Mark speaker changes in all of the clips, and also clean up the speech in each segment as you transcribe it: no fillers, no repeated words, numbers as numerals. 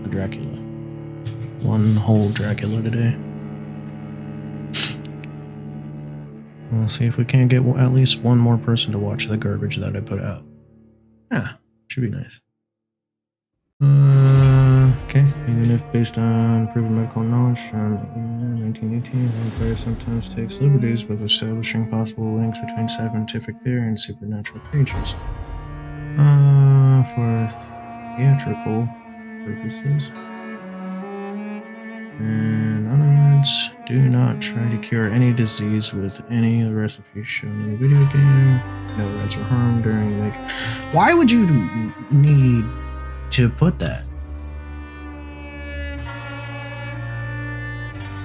Speaker 1: the Dracula. One whole Dracula today. We'll see if we can't get at least one more person to watch the garbage that I put out. Yeah, should be nice. Okay, even if based on proven medical knowledge from 1918, vampire sometimes takes liberties with establishing possible links between scientific theory and supernatural creatures. For theatrical purposes. In other words, do not try to cure any disease with any of the recipes shown in the video game. No rats were harmed during the make. Why would you need to put that?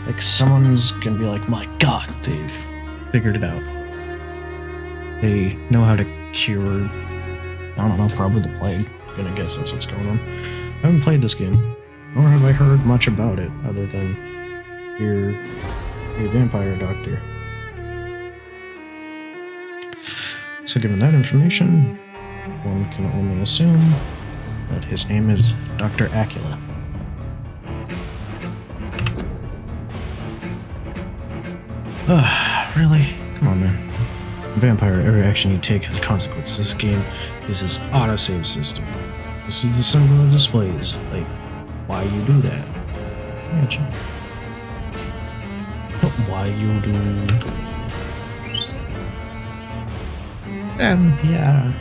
Speaker 1: Like, someone's gonna be like, my god, they've figured it out. They know how to cure, I don't know, probably the plague. I'm gonna guess that's what's going on. I haven't played this game, nor have I heard much about it, other than you're a vampire doctor. So given that information, one can only assume that his name is Dr. Acula. Really? Come on, man. Vampire, every action you take has consequences. This game is this autosave system. This is the symbol of displays. Like, why you do that? Gotcha. Why you do? Yeah.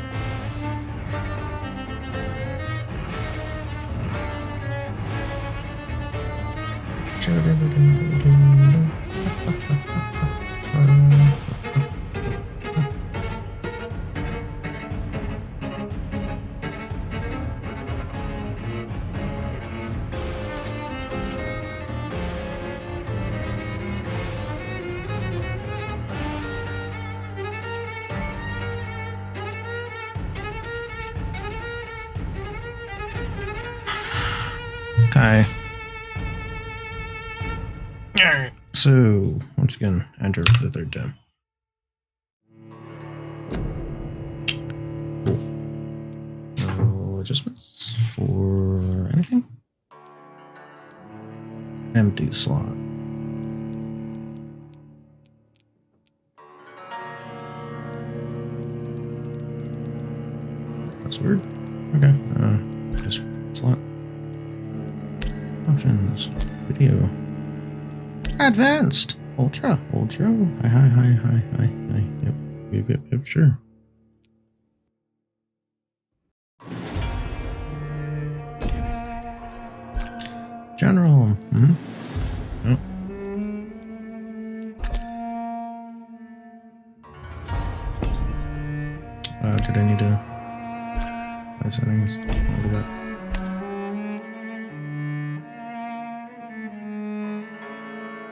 Speaker 1: Okay. Alright, so once again, enter the third time. Cool. No adjustments for anything? Empty slot. That's weird. Okay, just slot. Options. Video. Advanced. Ultra. Hi. Yep, sure. General. Yep. Did I need to buy settings? I'll do that.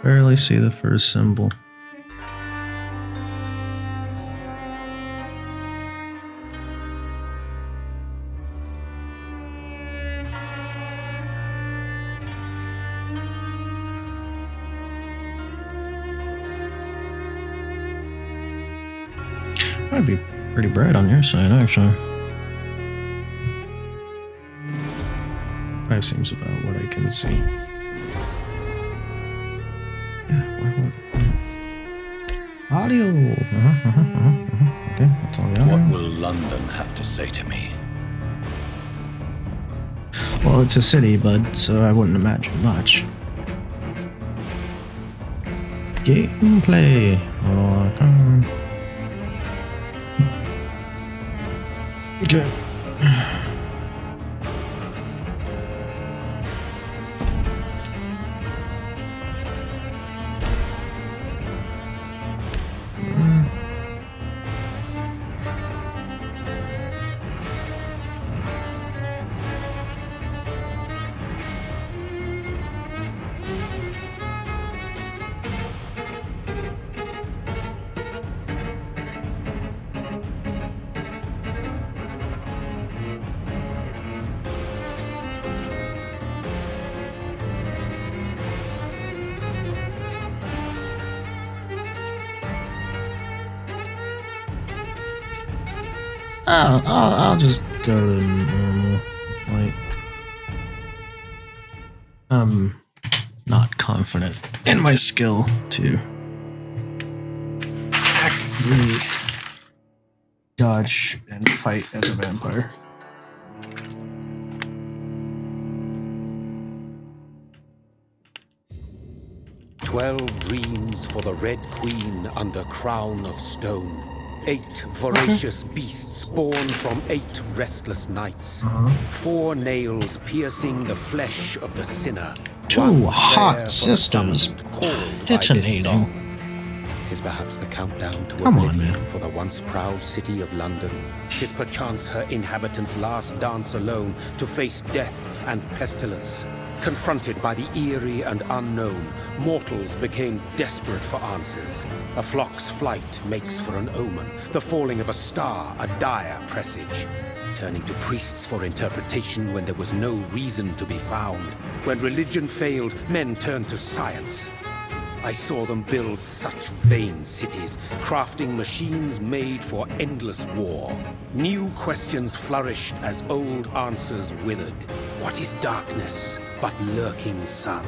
Speaker 1: Barely see the first symbol. Might be pretty bright on your side, actually. 5 seems about what I can see. Audio. Okay, that's all the audio.
Speaker 2: What will London have to say to me?
Speaker 1: Well, it's a city, bud, so I wouldn't imagine much. Gameplay. Okay. I'll just go to normal, like, I'm not confident in my skill to actively dodge and fight as a vampire.
Speaker 3: "12 dreams for the Red Queen under crown of stone. 8 voracious beasts born from 8 restless nights. 4 nails piercing the flesh of the sinner.
Speaker 1: 2
Speaker 3: One prayer
Speaker 1: hot
Speaker 3: for the
Speaker 1: systems
Speaker 3: summoned, called by this
Speaker 1: detonating.
Speaker 3: song. 'Tis perhaps the countdown to
Speaker 1: Come on,
Speaker 3: oblivion
Speaker 1: man.
Speaker 3: for the once proud city of London. 'Tis perchance her inhabitants' last dance alone to face death and pestilence. Confronted by the eerie and unknown, mortals became desperate for answers. A flock's flight makes for an omen, the falling of a star a dire presage. Turning to priests for interpretation when there was no reason to be found. When religion failed, men turned to science. I saw them build such vain cities, crafting machines made for endless war. New questions flourished as old answers withered. What is darkness but lurking sun?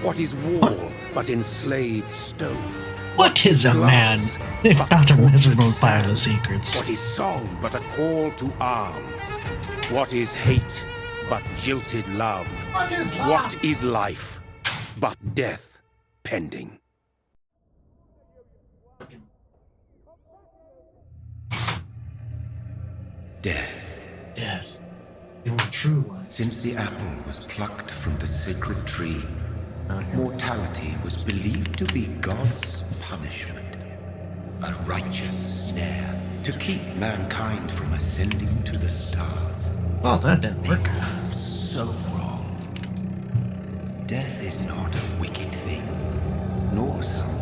Speaker 3: What is wall but enslaved stone?
Speaker 1: What is a man if not a miserable pile of secrets?
Speaker 3: What is song but a call to arms? What is hate but jilted love? What is life but death pending?
Speaker 2: Death.
Speaker 1: Death. Your true one.
Speaker 2: Since the apple was plucked from the sacred tree, mortality was believed to be God's punishment. A righteous snare to keep mankind from ascending to the stars.
Speaker 1: Well, that didn't work.
Speaker 2: So wrong. Death is not a wicked thing, nor some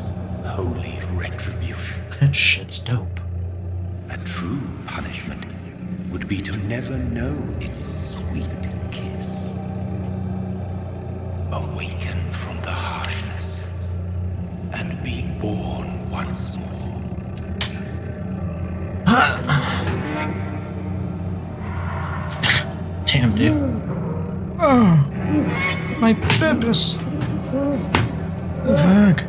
Speaker 2: holy retribution.
Speaker 1: That shit's dope.
Speaker 2: A true punishment would be to never know its sweet kiss. Awaken from the harshness and be born once more.
Speaker 1: Damn, dude. Oh, my purpose. Fuck.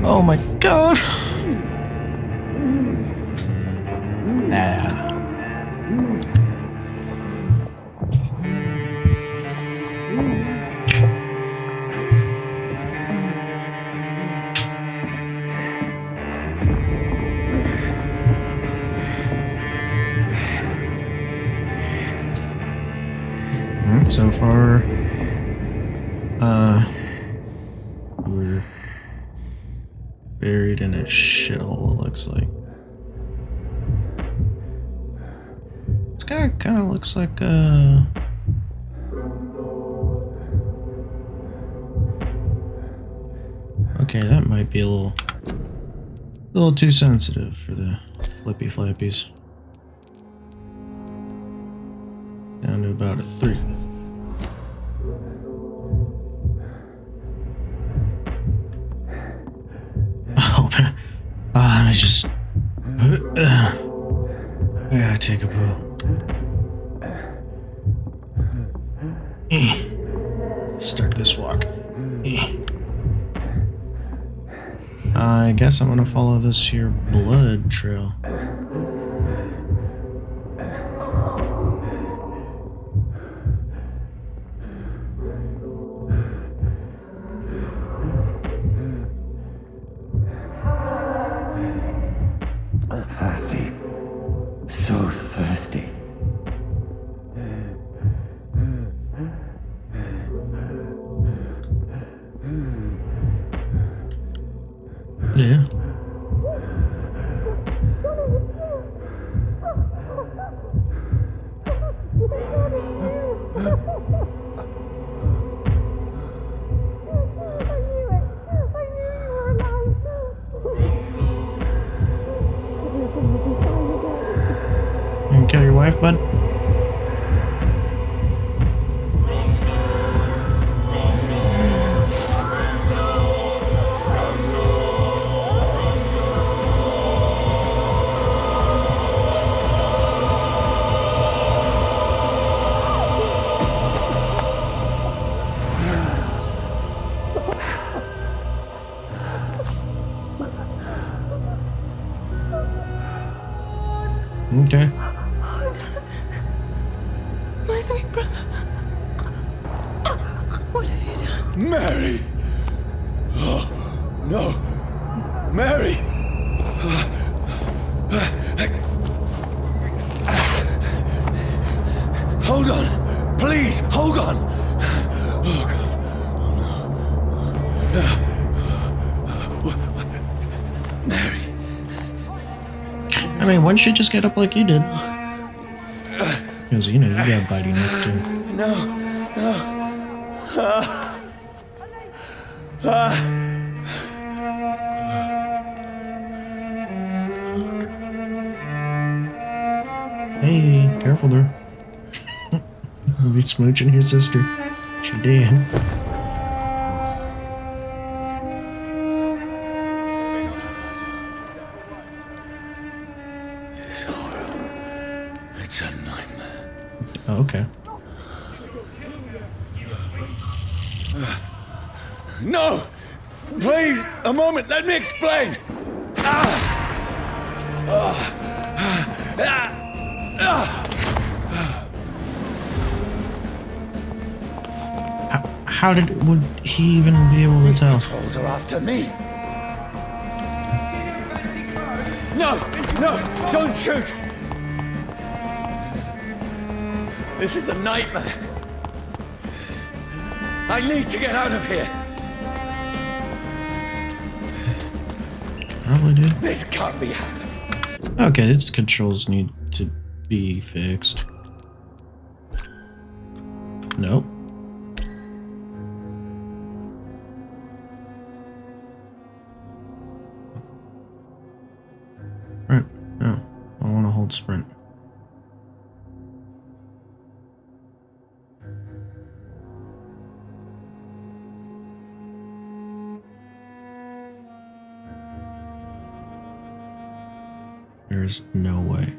Speaker 1: Oh my god. So far, we're buried in a shithole, it looks like. This guy kind of looks like, okay, that might be a little too sensitive for the flippy flappies. Down to about a 3. Oh, man. Let me just... I gotta take a poo. Start this walk. I guess I'm gonna follow this here blood trail.
Speaker 2: Thirsty. So thirsty.
Speaker 1: Yeah. You gonna kill your wife, bud?
Speaker 4: sweet brother. What have you done?
Speaker 2: Mary! Oh, no! Mary! Hold on! Please, hold on! Oh, God. Oh, no. Mary.
Speaker 1: I mean, why don't you just get up like you did? Because, you know, you got a bitey neck too.
Speaker 2: No.
Speaker 1: Hey, careful there. You'll be smooching your sister. She did.
Speaker 2: This horror. It's a nightmare.
Speaker 1: Oh, okay.
Speaker 2: No! Please, a moment, let me explain!
Speaker 1: Would he even be able to tell?
Speaker 2: Trolls are after me. No! No! Don't shoot! This is a nightmare. I need to get out of here.
Speaker 1: Probably did.
Speaker 2: This can't be happening.
Speaker 1: Okay, its controls need to be fixed. Nope. Right. No. I want to hold sprint. There's no way.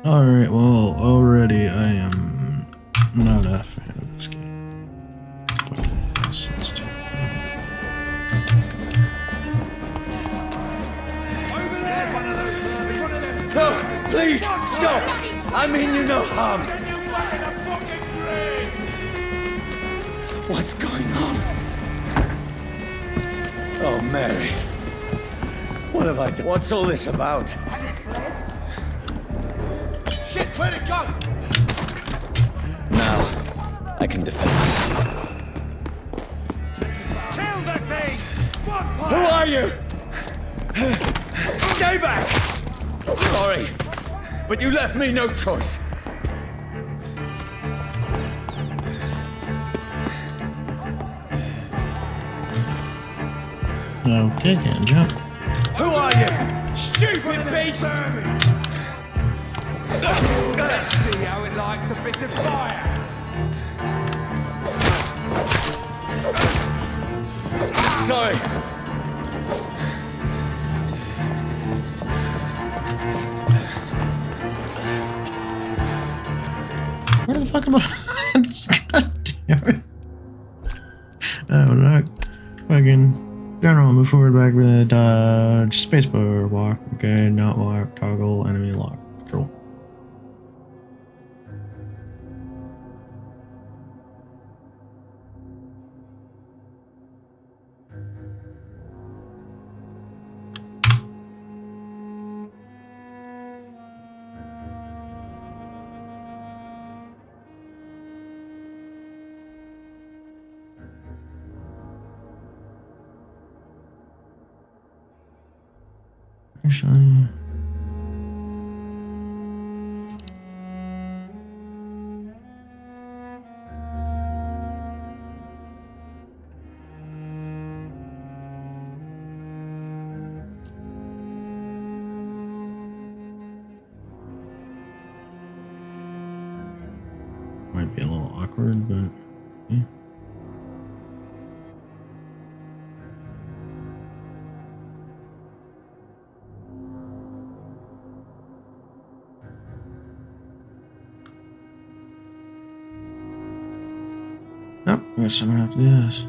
Speaker 1: Alright, well, already I am not a fan of this game. Let's do it.
Speaker 2: No! Please! Stop! I mean you no harm! What's going on? Oh, Mary. What have I done? What's all this about?
Speaker 4: Has it fled?
Speaker 2: Shit, where'd it go? Now, I can defend myself.
Speaker 5: Kill the thing!
Speaker 2: Who are you? Stay back! Sorry, but you left me no choice.
Speaker 1: Okay, can't jump.
Speaker 2: Who are you? Stupid beast!
Speaker 5: Let's see how it likes a bit of fire.
Speaker 2: Sorry.
Speaker 1: Where the fuck am I? God damn it. Oh, not fucking general. Move forward, back with spacebar walk. Okay, not walk. Toggle enemy lock control. Actually, might be a little awkward, but yeah. Oh, I guess I'm gonna have to do this.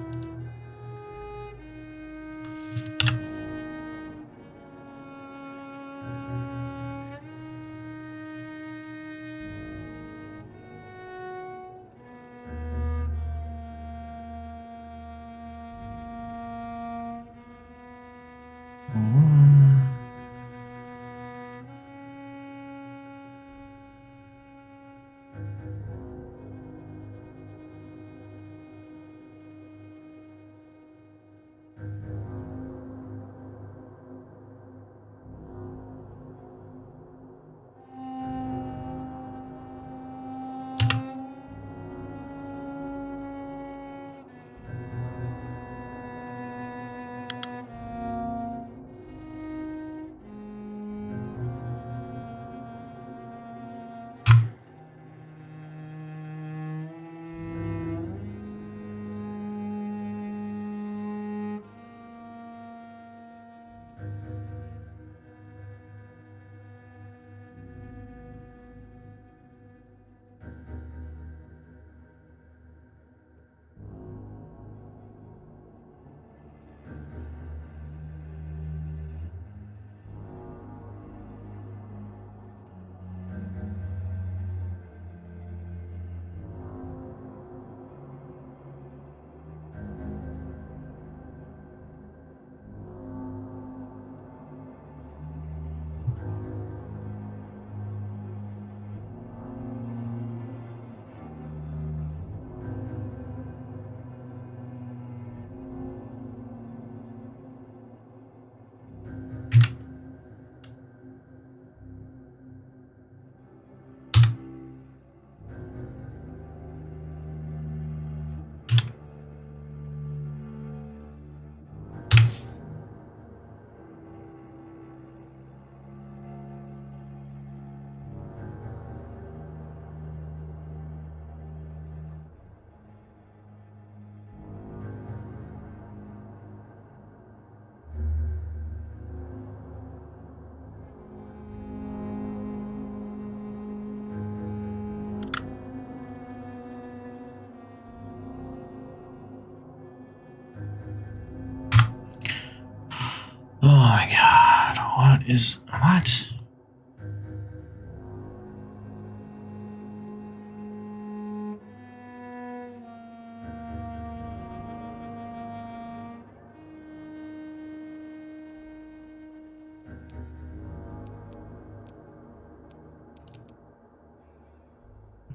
Speaker 1: Oh my god, what?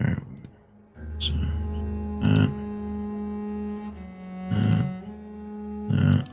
Speaker 1: Alright, so, uh, uh, uh.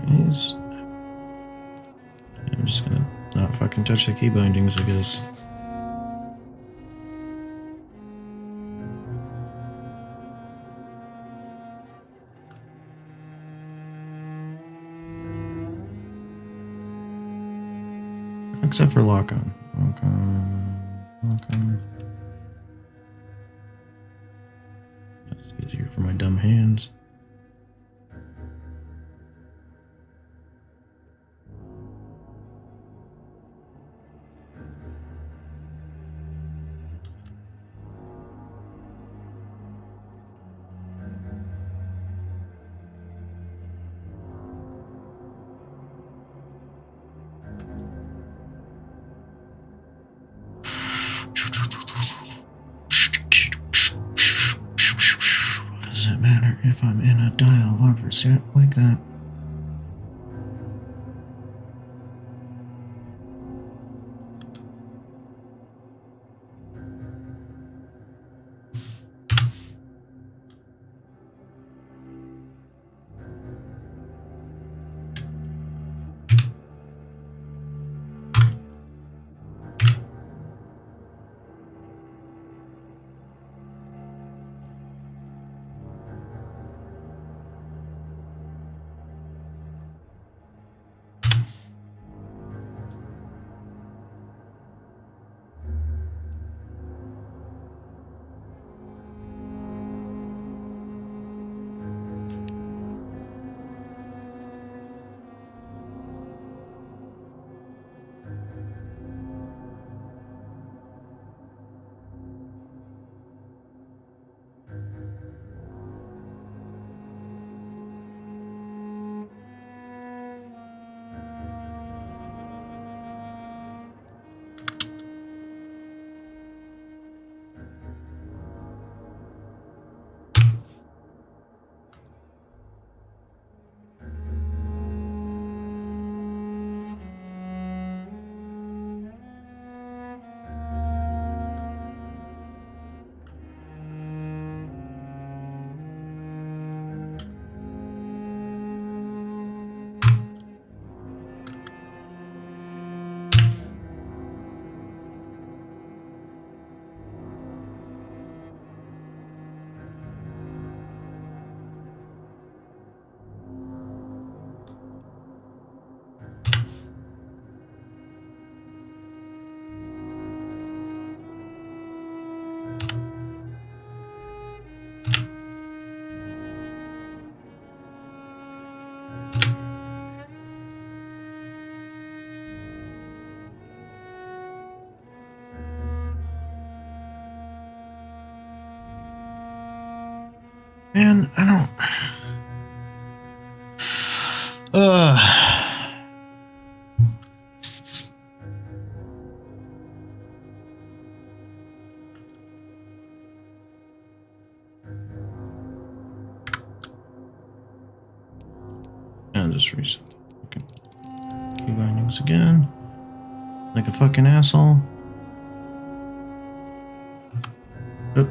Speaker 1: These. I'm just gonna not fucking touch the key bindings, I guess. Except for lock on. Lock on. Lock on. That's easier for my dumb hands. does it matter if I'm in a dialogue for shit like that? Man, I don't. And just reset the fucking key bindings again. Like a fucking asshole. Oop.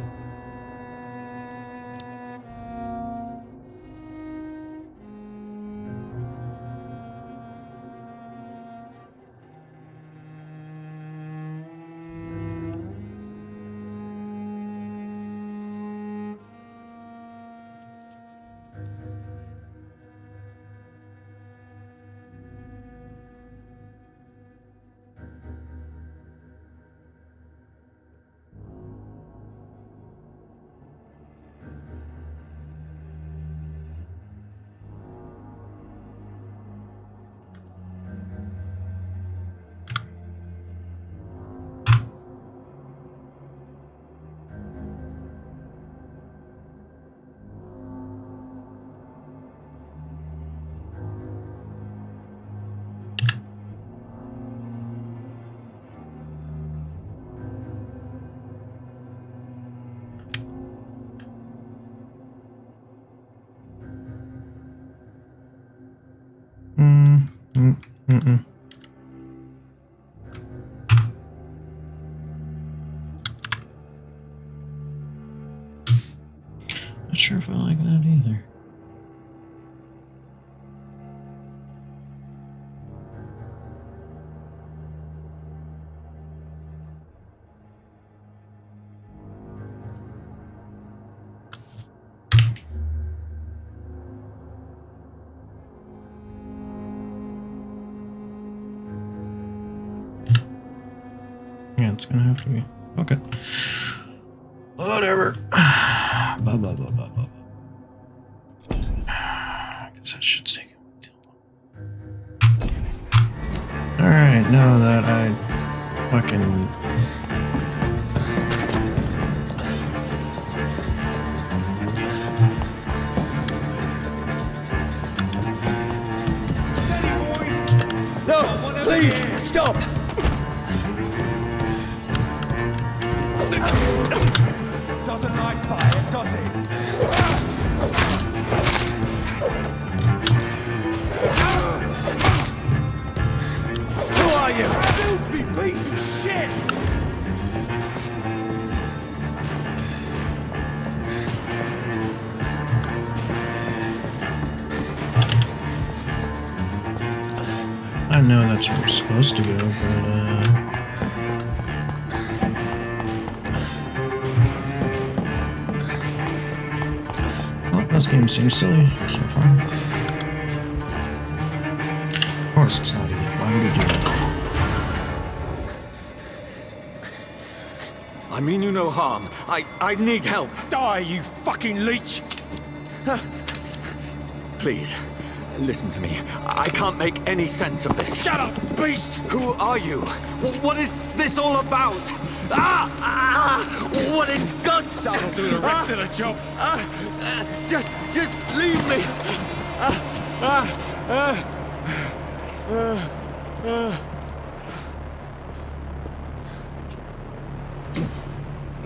Speaker 1: Mm-mm. Not sure if I like that either. Yeah, it's gonna have to be. Okay. Whatever. Blah, blah, blah, blah, blah, blah. I guess that should take it. Alright, now that I fucking.
Speaker 5: No, please, stop! Doesn't like fire, does it?
Speaker 1: I know that's where I'm supposed to go, but well, this game seems silly so far. Of course it's not even. Why would we do that?
Speaker 5: I mean you no harm. I need help. Die, you fucking leech! Please, listen to me. I can't make any sense of this. Shut up, beast! Who are you? What is this all about? What in God's... That'll do the rest of the job. Just leave me.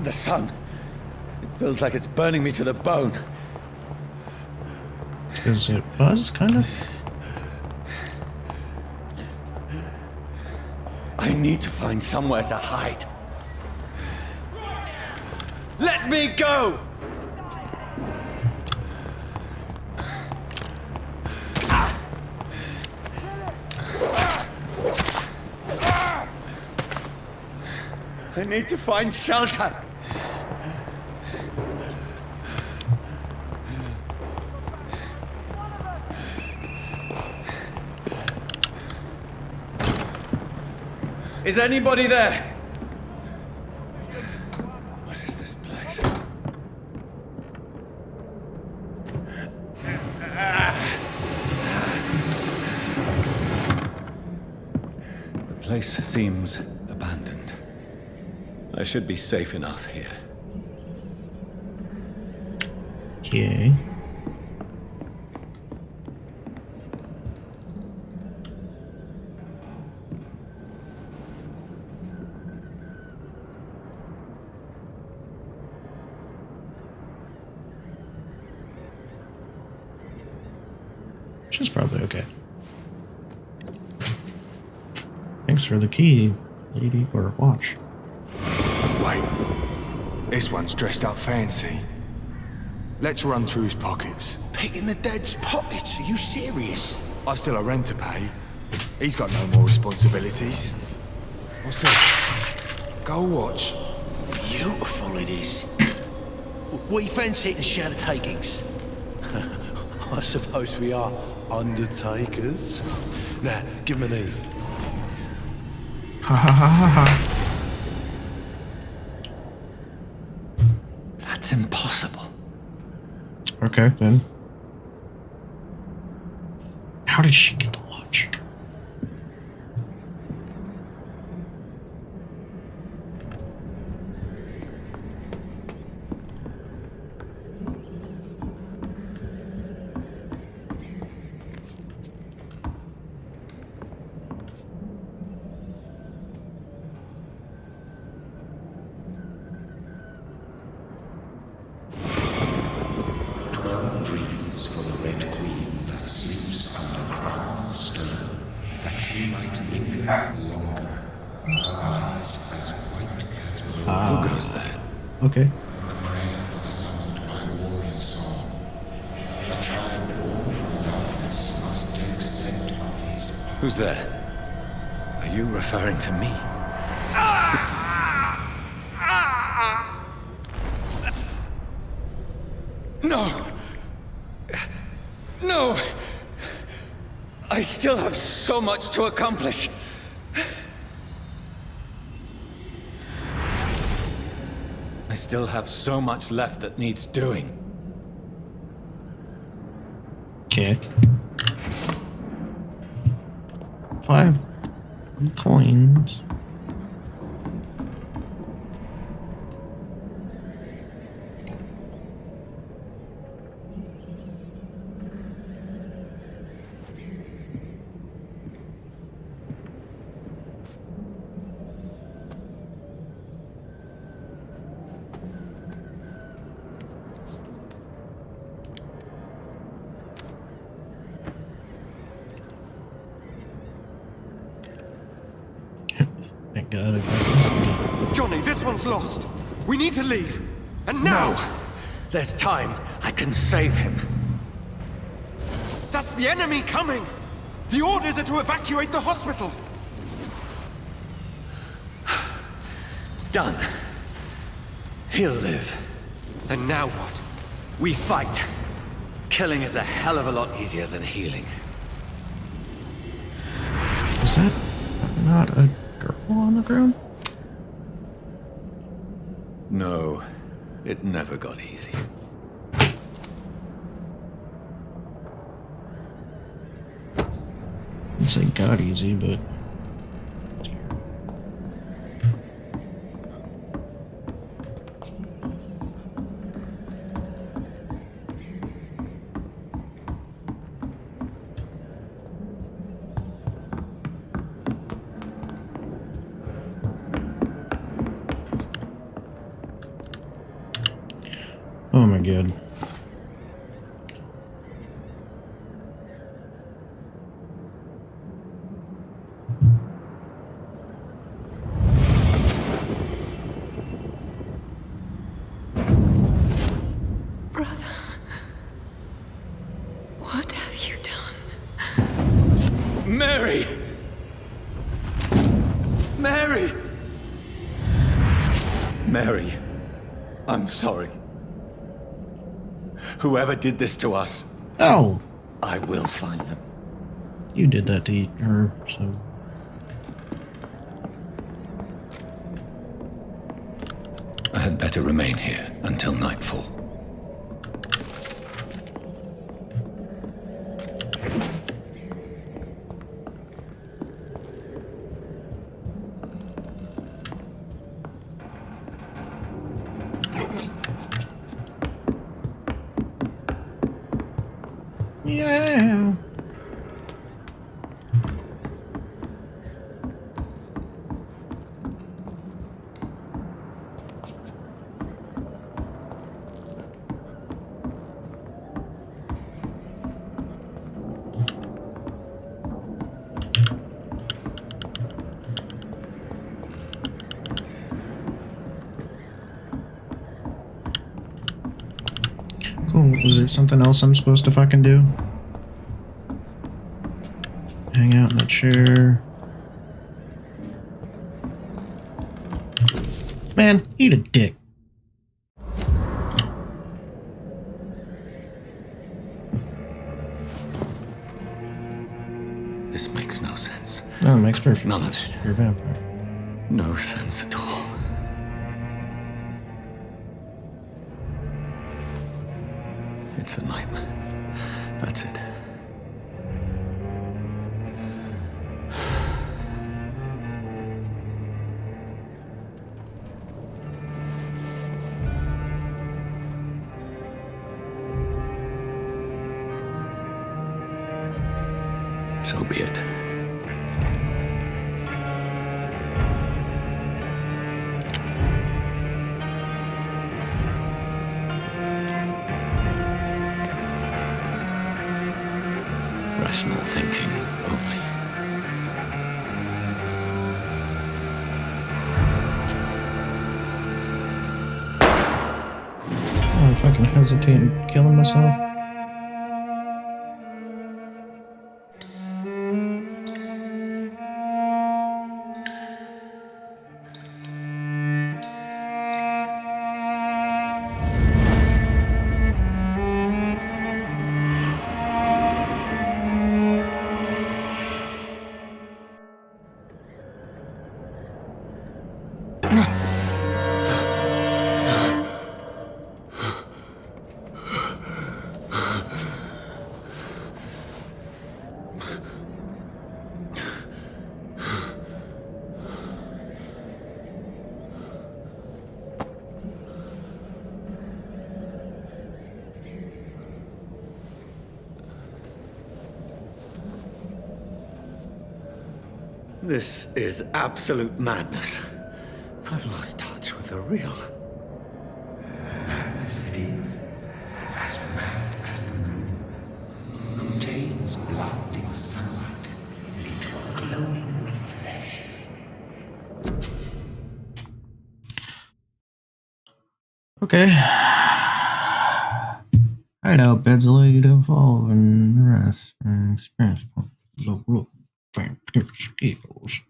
Speaker 5: The sun. It feels like it's burning me to the bone.
Speaker 1: Because it was, kind of.
Speaker 5: I need to find somewhere to hide. Let me go! I need to find shelter. Is anybody there? What is this place? The place seems abandoned. I should be safe enough here.
Speaker 1: Okay. Which is probably okay. Thanks for the key, lady, or watch.
Speaker 6: Wait, this one's dressed up fancy. Let's run through his pockets.
Speaker 7: Picking the dead's pockets? Are you serious?
Speaker 6: I've still a rent to pay. He's got no more responsibilities. What's this? Go watch.
Speaker 7: Beautiful it is. We fancy it and share the takings. I suppose we are undertakers. Now, give him an Eve.
Speaker 1: Ha ha ha ha ha.
Speaker 7: That's impossible.
Speaker 1: Okay, then. How did she get the watch?
Speaker 2: Dreams for the Red Queen that sleeps under crown stone, that she might linger longer. Her eyes as white as milk.
Speaker 5: Who goes there?
Speaker 1: Okay.
Speaker 2: A prayer for the summoned by warring song. A child born from darkness must take scent of his path.
Speaker 5: Who's there? Are you referring to me? No! No! I still have so much to accomplish. I still have so much left that needs doing.
Speaker 1: Okay. 5 coins. Thank God I got this.
Speaker 5: Johnny, this one's lost. We need to leave. And now! No. There's time. I can save him. That's the enemy coming!
Speaker 6: The orders are to evacuate the hospital!
Speaker 5: Done. He'll live. And now what? We fight. Killing is a hell of a lot easier than healing.
Speaker 1: Is that not a girl on the ground?
Speaker 5: No, it never got easy.
Speaker 1: I'd say got easy, but... Oh my god.
Speaker 4: Brother, what have you done?
Speaker 5: Mary! Mary! Mary, I'm sorry. Whoever did this to us,
Speaker 1: Oh!
Speaker 5: I will find them.
Speaker 1: You did that to her, so...
Speaker 2: I had better remain here until nightfall.
Speaker 1: Yeah! Cool. Was there something else I'm supposed to fucking do? Hang out in the chair. Man, eat a dick.
Speaker 5: This makes no sense.
Speaker 1: No, it makes perfect
Speaker 5: None of
Speaker 1: sense.
Speaker 5: it.
Speaker 1: You're a vampire.
Speaker 5: No sense at all. It's a nightmare. That's it. So be it. Rational thinking only.
Speaker 1: Oh, I'm fucking hesitating killing myself.
Speaker 5: This is absolute madness. I've lost touch with the real.
Speaker 2: Madness it is, as mad as the moon, contains blinding sunlight into a glowing reflection.
Speaker 1: Okay. Hide out, beds allow you to evolve and rest and experience Look, vampire skills.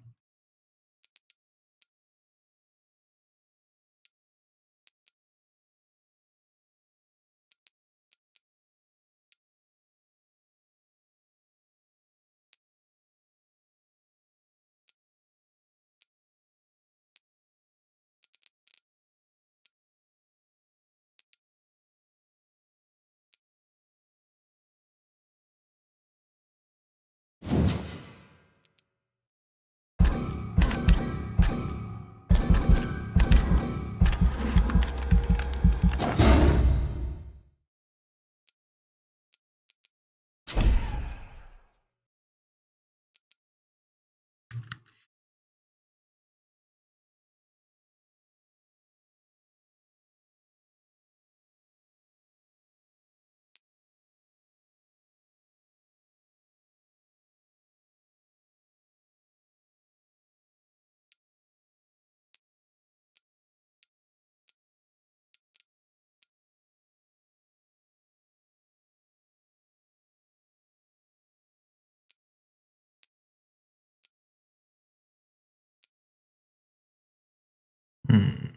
Speaker 1: Hmm.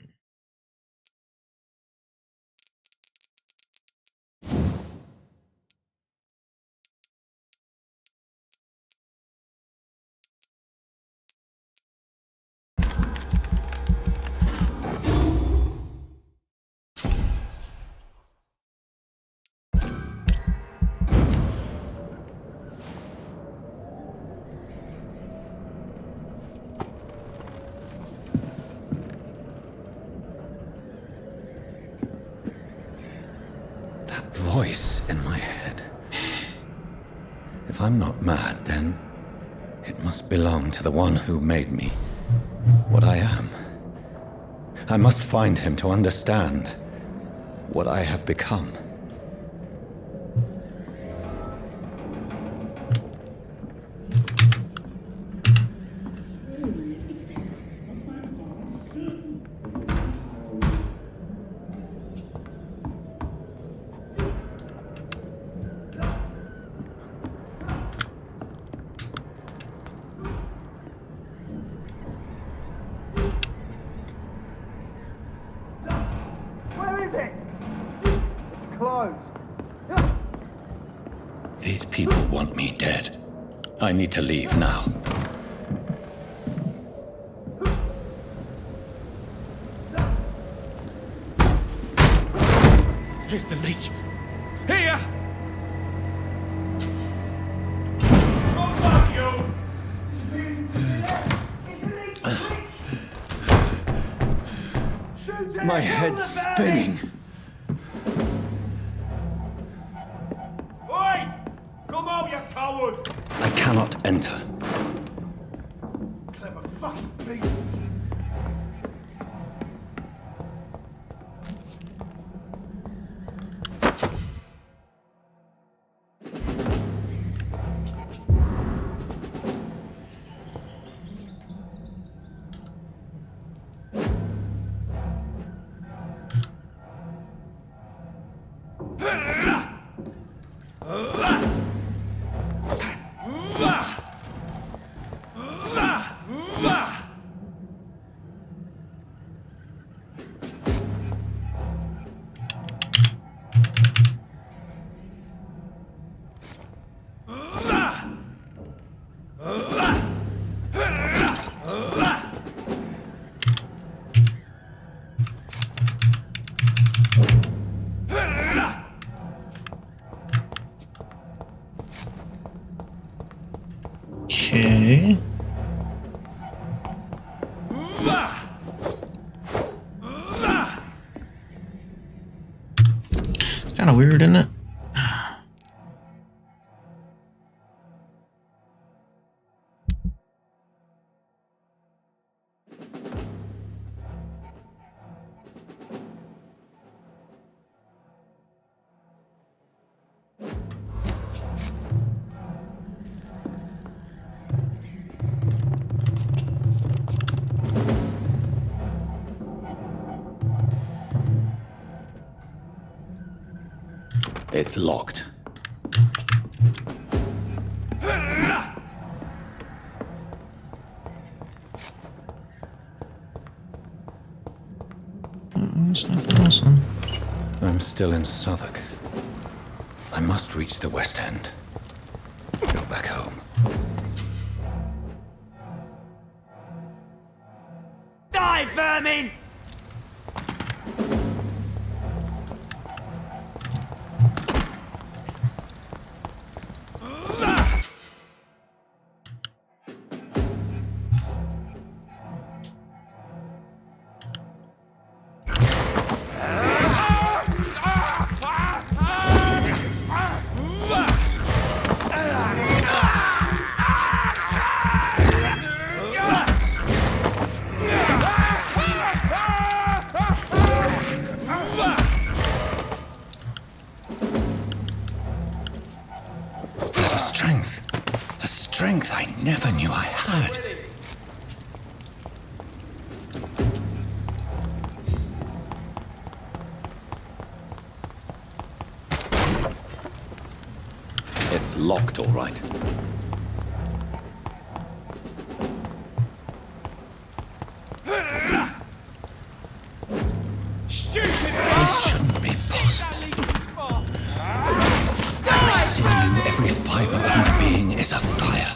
Speaker 2: That voice in my head. If I'm not mad, then it must belong to the one who made me what I am. I must find him to understand what I have become. These people want me dead. I need to leave now.
Speaker 6: Here's the leech. Here! My head's spinning.
Speaker 8: Oi! Come out, you coward!
Speaker 2: I cannot enter.
Speaker 8: Clever fucking beasts!
Speaker 1: Okay. It's kind of weird, isn't it?
Speaker 2: It's locked.
Speaker 1: guess, then.
Speaker 2: I'm still in Southwark. I must reach the West End. Go back home.
Speaker 5: Die, vermin!
Speaker 2: A strength I never knew I had. It's locked, all right. This shouldn't be possible. I see you, every fiber of my being is afire.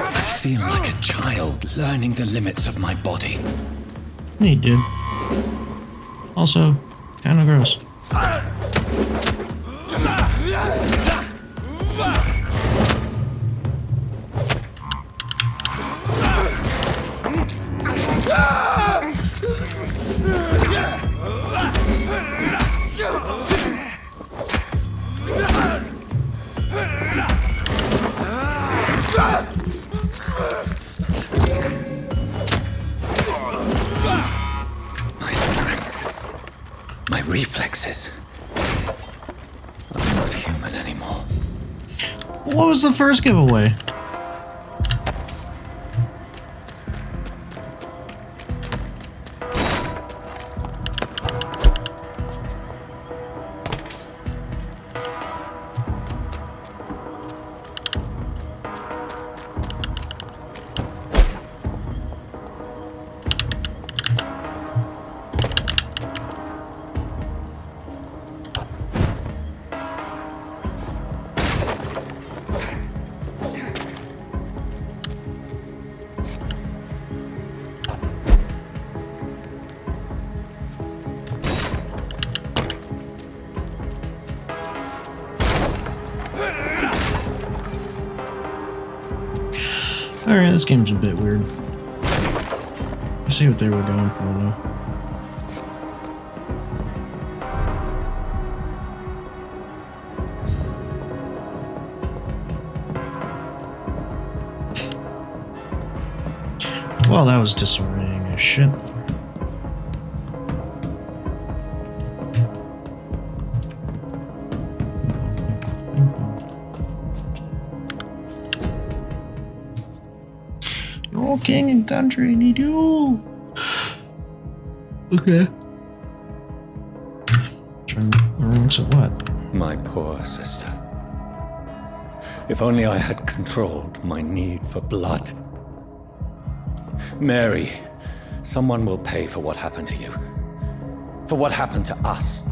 Speaker 2: I feel like a child learning the limits of my body.
Speaker 1: Neat, dude. Also, kind of gross.
Speaker 2: My strength, my reflexes. I'm not human anymore.
Speaker 1: What was the first giveaway? Alright, this game's a bit weird. I see what they were going for, though. Well, that was disorienting as shit. You're all king and country, need you. Okay. Ranks at what?
Speaker 2: My poor sister. If only I had controlled my need for blood. Mary, someone will pay for what happened to you. For what happened to us.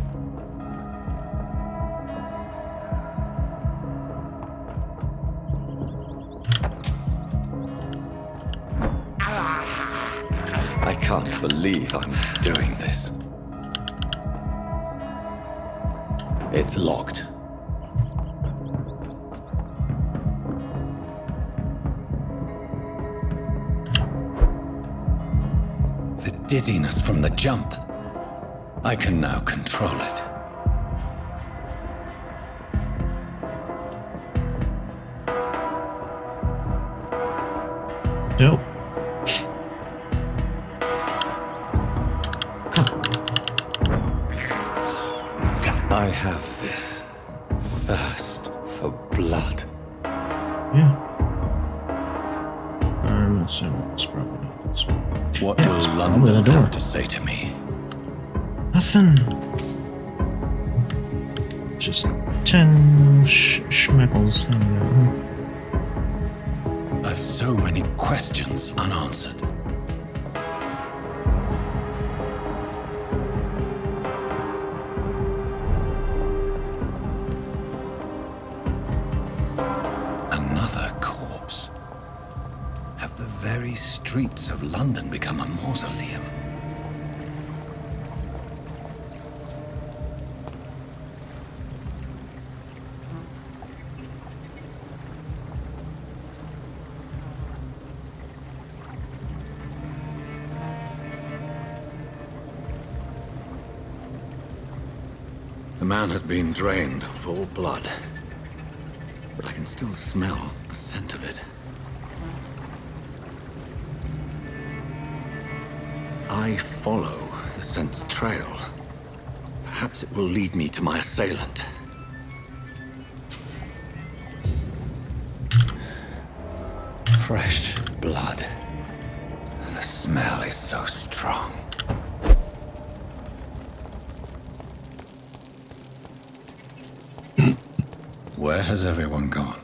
Speaker 2: I can't believe I'm doing this. It's locked. The dizziness from the jump. I can now control it.
Speaker 1: Dope.
Speaker 2: I have this thirst for blood.
Speaker 1: Yeah. So it's probably not this one.
Speaker 2: What
Speaker 1: Yeah,
Speaker 2: will
Speaker 1: it's probably
Speaker 2: London
Speaker 1: the door.
Speaker 2: have to say to me?
Speaker 1: Nothing. Just 10 schmeckles.
Speaker 2: I've so many questions unanswered. Another corpse. Have the very streets of London become a mausoleum? The man has been drained of all blood, but I can still smell the scent of it. I follow the scent's trail. Perhaps it will lead me to my assailant. Fresh blood. The smell is so strong. Where has everyone gone?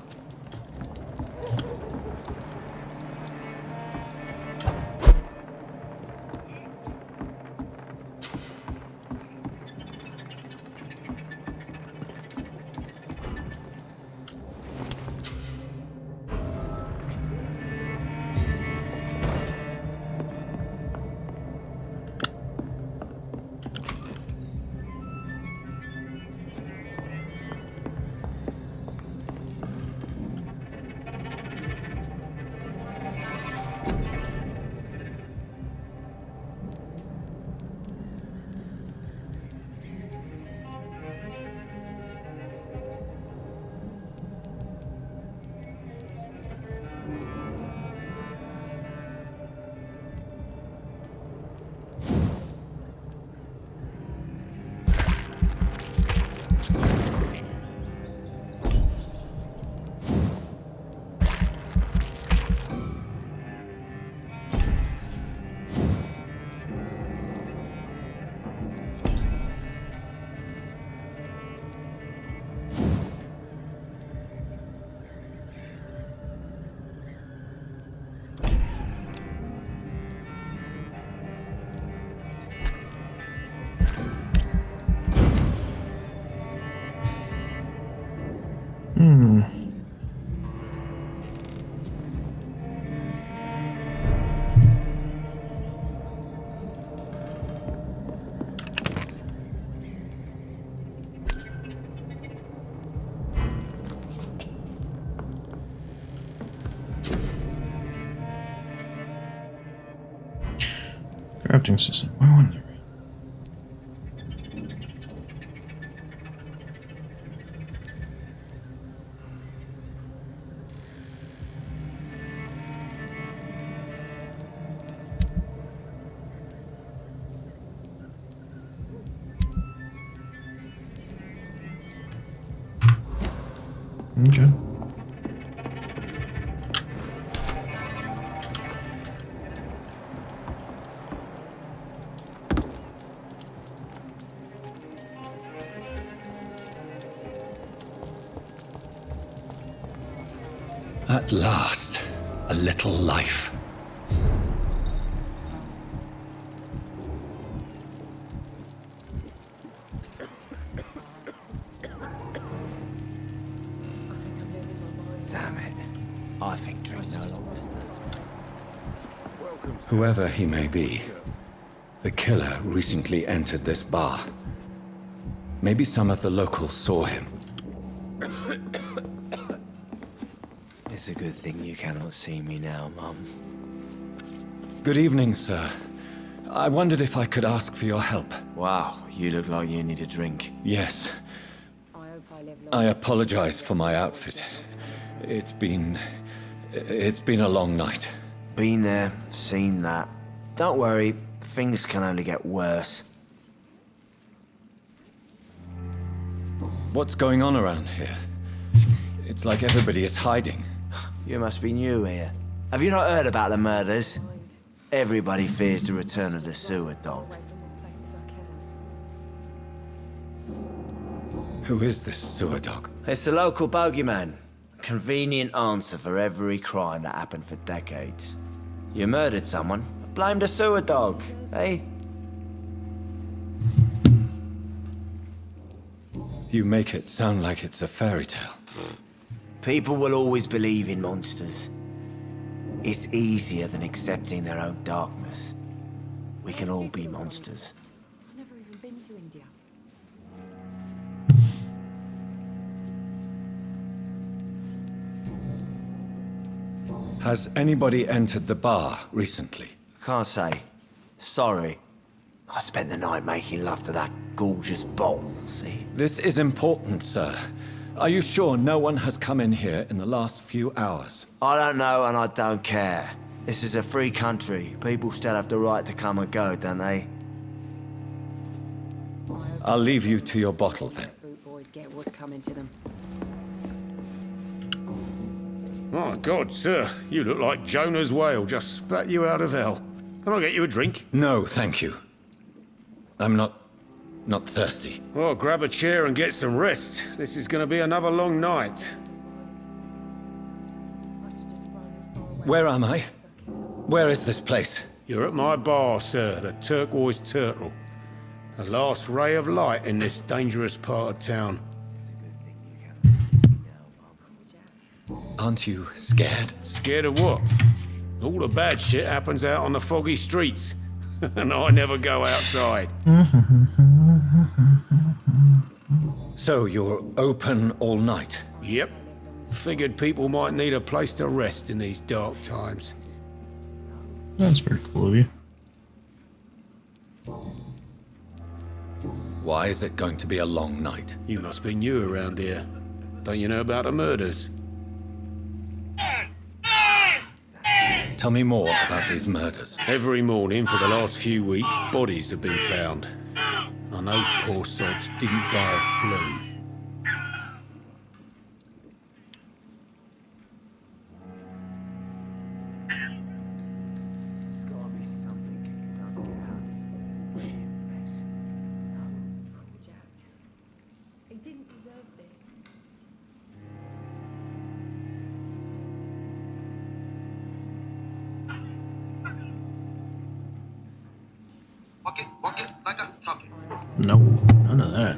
Speaker 1: Crafting system. I wonder. Okay.
Speaker 2: At last, a little life.
Speaker 5: Damn it. I think drink no longer.
Speaker 2: Whoever he may be, the killer recently entered this bar. Maybe some of the locals saw him.
Speaker 5: It's a good thing you cannot see me now, Mum.
Speaker 2: Good evening, sir. I wondered if I could ask for your help.
Speaker 5: Wow, you look like you need a drink.
Speaker 2: Yes. I apologize for my outfit. It's been a long night.
Speaker 5: Been there, seen that. Don't worry, things can only get worse.
Speaker 2: What's going on around here? It's like everybody is hiding.
Speaker 5: You must be new here.
Speaker 9: Have you not heard about the murders? Everybody fears the return of the sewer dog.
Speaker 3: Who is this sewer dog?
Speaker 9: It's the local bogeyman. Convenient answer for every crime that happened for decades. You murdered someone, blame the sewer dog, eh?
Speaker 3: You make it sound like it's a fairy tale.
Speaker 9: People will always believe in monsters. It's easier than accepting their own darkness. We can all be monsters.
Speaker 10: I've never even been to India.
Speaker 3: Has anybody entered the bar recently?
Speaker 9: Can't say. Sorry. I spent the night making love to that gorgeous bottle, see?
Speaker 3: This is important, sir. Are you sure no one has come in here in the last few hours?
Speaker 9: I don't know and I don't care. This is a free country. People still have the right to come and go, don't they?
Speaker 3: I'll leave you to your bottle then.
Speaker 10: Boot boys get what's coming to them.
Speaker 11: My God, sir, you look like Jonah's whale just spat you out of hell. Can I get you a drink?
Speaker 3: No, thank you. I'm not thirsty.
Speaker 11: Well, grab a chair and get some rest. This is going to be another long night.
Speaker 3: Where am I? Where is this place?
Speaker 11: You're at my bar, sir, the Turquoise Turtle. The last ray of light in this dangerous part of town.
Speaker 3: Aren't you scared?
Speaker 11: Scared of what? All the bad shit happens out on the foggy streets. And I never go outside.
Speaker 3: So you're open all night?
Speaker 11: Yep. Figured people might need a place to rest in these dark times.
Speaker 1: That's very cool of you.
Speaker 3: Why is it going to be a long night?
Speaker 11: You must be new around here. Don't you know about the murders?
Speaker 3: Tell me more about these murders.
Speaker 11: Every morning for the last few weeks, bodies have been found. And those poor sods didn't die of flu.
Speaker 10: He didn't deserve this.
Speaker 7: Walk it, like I'm talking.
Speaker 1: No, none of that.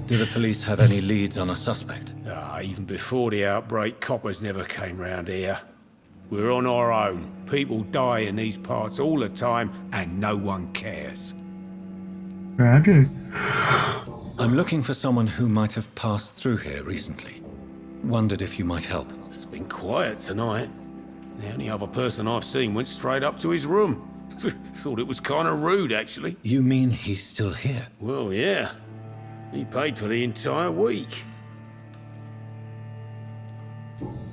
Speaker 3: Do the police have any leads on a suspect?
Speaker 11: Even before the outbreak, coppers never came round here. We're on our own. People die in these parts all the time, and no one cares.
Speaker 1: Tragic.
Speaker 3: I'm looking for someone who might have passed through here recently. Wondered if you might help.
Speaker 11: It's been quiet tonight. The only other person I've seen went straight up to his room. Thought it was kind of rude, actually.
Speaker 3: You mean he's still here?
Speaker 11: Well, yeah. He paid for the entire week.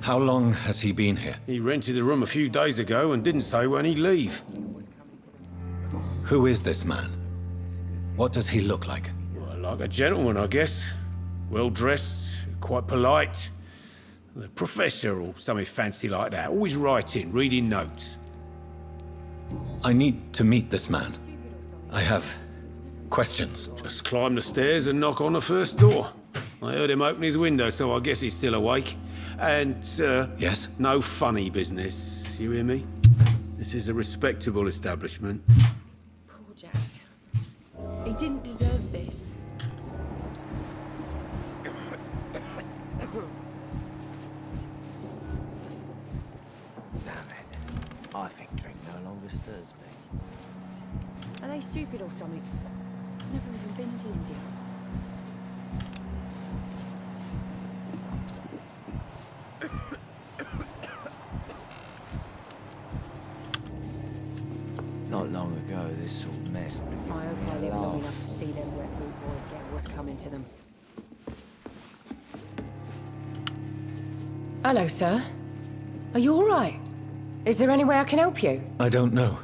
Speaker 3: How long has he been here?
Speaker 11: He rented the room a few days ago and didn't say when he'd leave.
Speaker 3: Who is this man? What does he look like?
Speaker 11: Well, like a gentleman, I guess. Well-dressed, quite polite. A professor or something fancy like that. Always writing, reading notes.
Speaker 3: I need to meet this man. I have questions.
Speaker 11: Just climb the stairs and knock on the first door. I heard him open his window, so I guess he's still awake. And,
Speaker 3: Yes?
Speaker 11: no funny business. You hear me? This is a respectable establishment.
Speaker 10: Poor Jack. He didn't deserve this.
Speaker 9: Damn it. I think drink no longer stirs me.
Speaker 10: Are they stupid or something? I've never even been to India.
Speaker 9: Not long ago, this sort of mess.
Speaker 10: I hope I live long enough to see them wet boot boys get what's coming to them. Hello, sir. Are you all right? Is there any way I can help you?
Speaker 3: I don't know.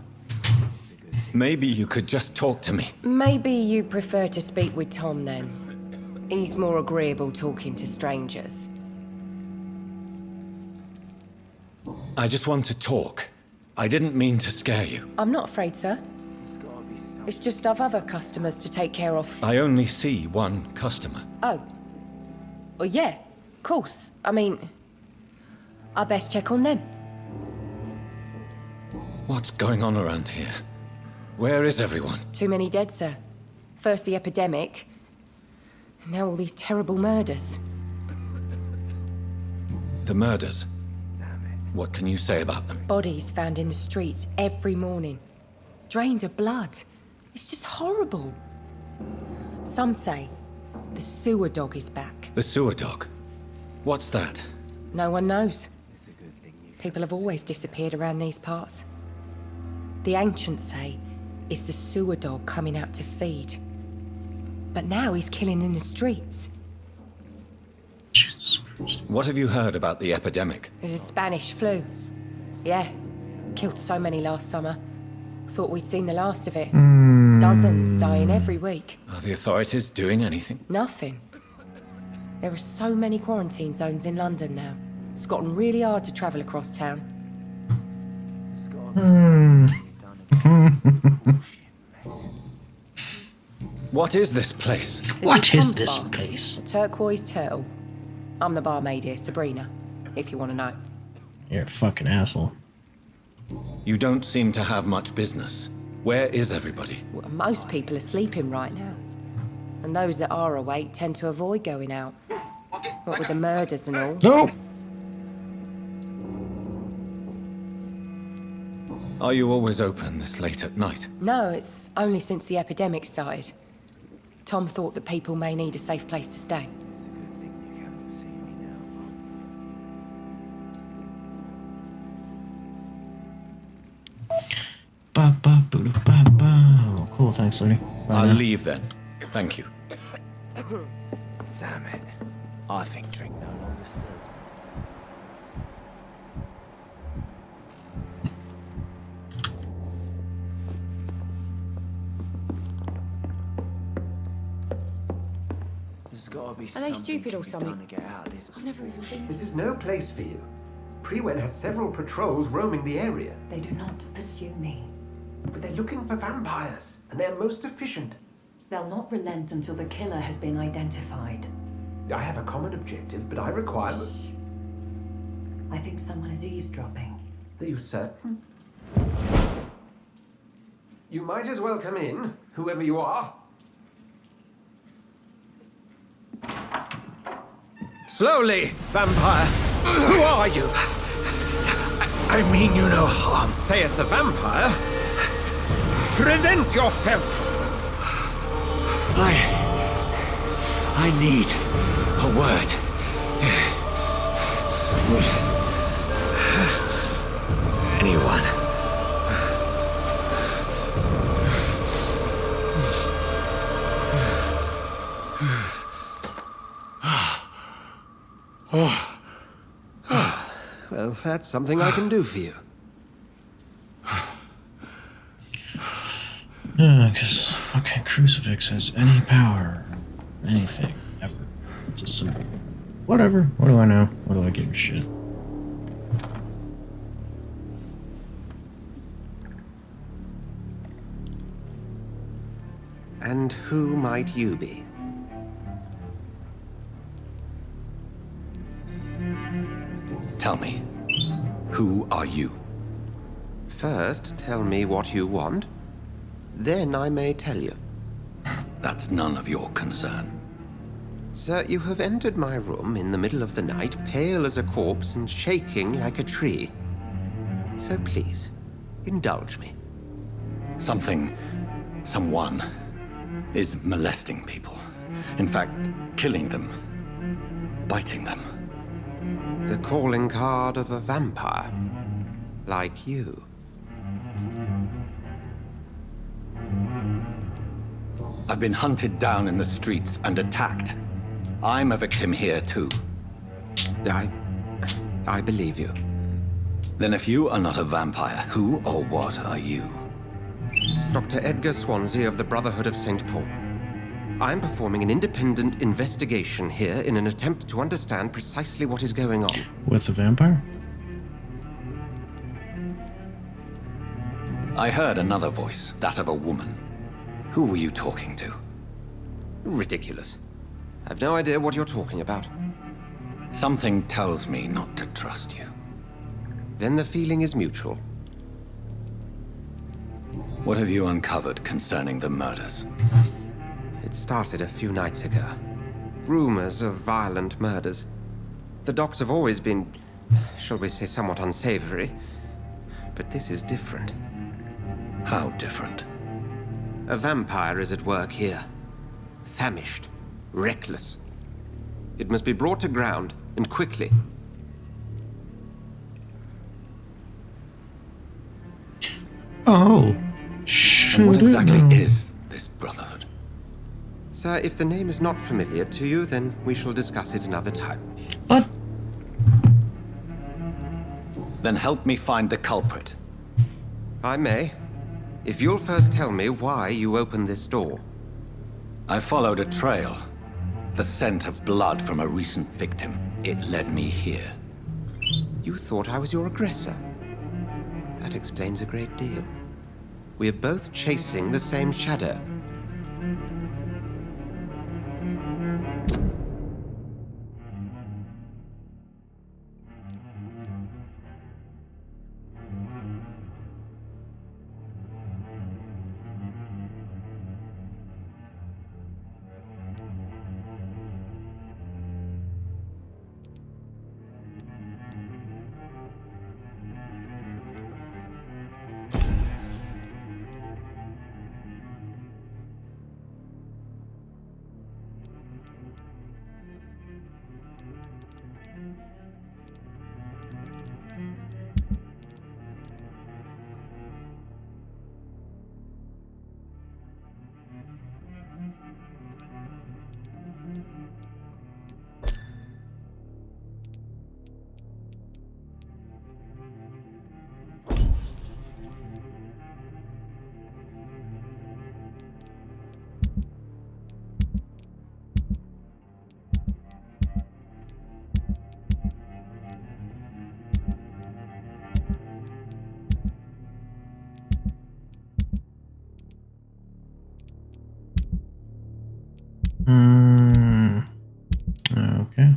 Speaker 3: Maybe you could just talk to me.
Speaker 10: Maybe you prefer to speak with Tom then. He's more agreeable talking to strangers.
Speaker 3: I just want to talk. I didn't mean to scare you.
Speaker 10: I'm not afraid, sir. It's just I've other customers to take care of.
Speaker 3: I only see one customer.
Speaker 10: Oh. Well, yeah, of course. I mean, I best check on them.
Speaker 3: What's going on around here? Where is everyone?
Speaker 10: Too many dead, sir. First the epidemic, and now all these terrible murders.
Speaker 3: The murders? What can you say about them?
Speaker 10: Bodies found in the streets every morning. Drained of blood. It's just horrible. Some say the sewer dog is back.
Speaker 3: The sewer dog? What's that?
Speaker 10: No one knows. People have always disappeared around these parts. The ancients say it's the sewer dog coming out to feed. But now he's killing in the streets.
Speaker 1: Jesus Christ.
Speaker 3: What have you heard about the epidemic?
Speaker 10: There's a Spanish flu. Yeah. Killed so many last summer. Thought we'd seen the last of it. Dozens dying every week.
Speaker 3: Are the authorities doing anything?
Speaker 10: Nothing. There are so many quarantine zones in London now. It's gotten really hard to travel across town.
Speaker 3: What is this place?
Speaker 1: What is this place?
Speaker 10: The Turquoise Turtle. I'm the barmaid here, Sabrina, if you want to know.
Speaker 1: You're a fucking asshole.
Speaker 3: You don't seem to have much business. Where is everybody?
Speaker 10: Well, most people are sleeping right now. And those that are awake tend to avoid going out. What with the murders and all.
Speaker 1: No!
Speaker 3: Are you always open this late at night?
Speaker 10: No, it's only since the epidemic started. Tom thought that people may need a safe place to stay.
Speaker 1: Ba ba boo ba ba. Cool, thanks, lady. Bye
Speaker 3: I'll
Speaker 1: now.
Speaker 3: leave then. Thank you.
Speaker 9: Damn it. I think drink no longer serves There's gotta be
Speaker 10: Are they
Speaker 9: something
Speaker 10: stupid or
Speaker 9: can be
Speaker 10: something?
Speaker 9: done to get out of this.
Speaker 10: I've never even been.
Speaker 12: This is no place for you. Prewen has several patrols roaming the area.
Speaker 13: They do not pursue me.
Speaker 12: But they're looking for vampires, and they're most efficient.
Speaker 13: They'll not relent until the killer has been identified.
Speaker 12: I have a common objective, but I require...
Speaker 13: I think someone is eavesdropping.
Speaker 12: Are you certain? You might as well come in, whoever you are.
Speaker 3: Slowly, vampire! Who are you?
Speaker 12: I mean you no harm.
Speaker 3: Saith the vampire. Present yourself!
Speaker 9: I need a word. Anyone.
Speaker 5: Well, that's something I can do for you.
Speaker 1: Because fucking crucifix has any power, anything, ever. It's a symbol. Whatever. What do I know? What do I give a shit?
Speaker 5: And who might you be?
Speaker 3: Tell me, who are you?
Speaker 5: First, tell me what you want. Then I may tell you.
Speaker 3: That's none of your concern.
Speaker 5: Sir, you have entered my room in the middle of the night, pale as a corpse and shaking like a tree. So please, indulge me.
Speaker 3: Someone is molesting people. In fact, killing them. Biting them.
Speaker 5: The calling card of a vampire. Like you.
Speaker 3: I've been hunted down in the streets and attacked. I'm a victim here too.
Speaker 5: I believe you.
Speaker 3: Then if you are not a vampire, who or what are you?
Speaker 5: Dr. Edgar Swansea of the Brotherhood of St. Paul. I'm performing an independent investigation here in an attempt to understand precisely what is going on.
Speaker 1: With the vampire?
Speaker 14: I heard another voice, that of a woman. Who were you talking to?
Speaker 5: Ridiculous. I've no idea what you're talking about.
Speaker 14: Something tells me not to trust you.
Speaker 5: Then the feeling is mutual.
Speaker 14: What have you uncovered concerning the murders?
Speaker 5: It started a few nights ago. Rumors of violent murders. The docks have always been, shall we say, somewhat unsavory. But this is different.
Speaker 14: How different?
Speaker 5: A vampire is at work here. Famished. Reckless. It must be brought to ground, and quickly.
Speaker 1: Oh.
Speaker 14: And what exactly is this brotherhood?
Speaker 5: Sir, if the name is not familiar to you, then we shall discuss it another time.
Speaker 1: But...
Speaker 14: Then help me find the culprit.
Speaker 5: I may. If you'll first tell me why you opened this door.
Speaker 14: I followed a trail. The scent of blood from a recent victim. It led me here.
Speaker 5: You thought I was your aggressor. That explains a great deal. We're both chasing the same shadow.
Speaker 1: Okay.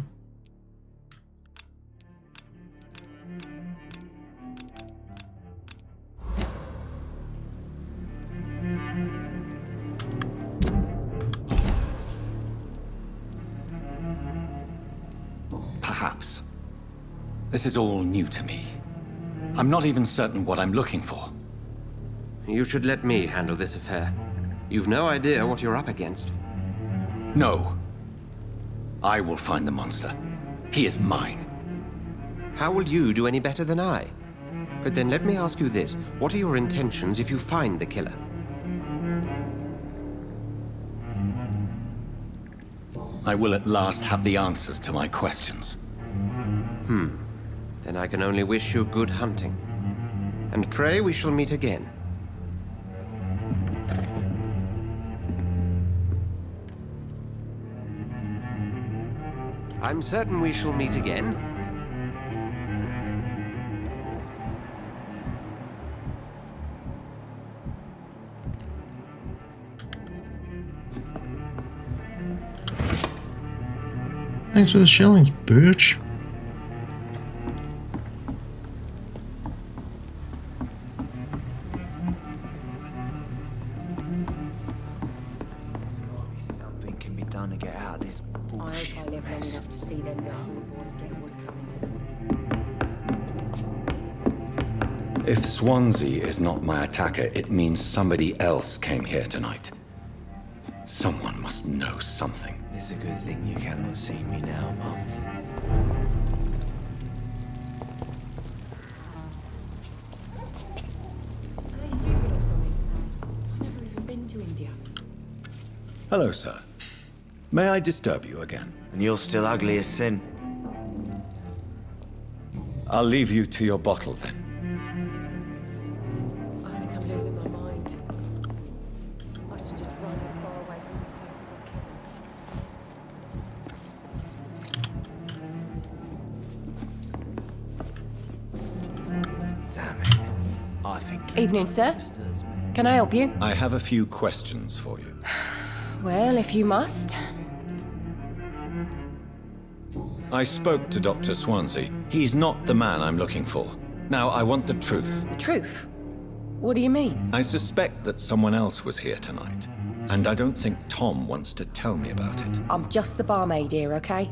Speaker 14: Perhaps. This is all new to me. I'm not even certain what I'm looking for.
Speaker 5: You should let me handle this affair. You've no idea what you're up against.
Speaker 14: No. I will find the monster. He is mine.
Speaker 5: How will you do any better than I? But then let me ask you this. What are your intentions if you find the killer?
Speaker 14: I will at last have the answers to my questions.
Speaker 5: Then I can only wish you good hunting. And pray we shall meet again. I'm certain we shall meet again.
Speaker 1: Thanks for the shillings, bitch.
Speaker 9: Something can be done to get out of this bullshit.
Speaker 10: I hope I live long enough to see them Nihil boys get what's coming to them.
Speaker 14: If Swansea is not my attacker, it means somebody else came here tonight. Someone must know something.
Speaker 9: It's a good thing you cannot see me now, Mum.
Speaker 10: Are they stupid or something? I've never even been to India.
Speaker 14: Hello, sir. May I disturb you again?
Speaker 9: And you're still ugly as sin.
Speaker 14: I'll leave you to your bottle then.
Speaker 10: I think I'm losing my mind. I should just run as far away from the place as I can.
Speaker 9: Damn it. I think...
Speaker 10: Evening, sir. Can I help you?
Speaker 14: I have a few questions for you.
Speaker 10: Well, if you must.
Speaker 14: I spoke to Dr. Swansea. He's not the man I'm looking for. Now, I want the truth.
Speaker 10: The truth? What do you mean?
Speaker 14: I suspect that someone else was here tonight, and I don't think Tom wants to tell me about it.
Speaker 10: I'm just the barmaid here, okay?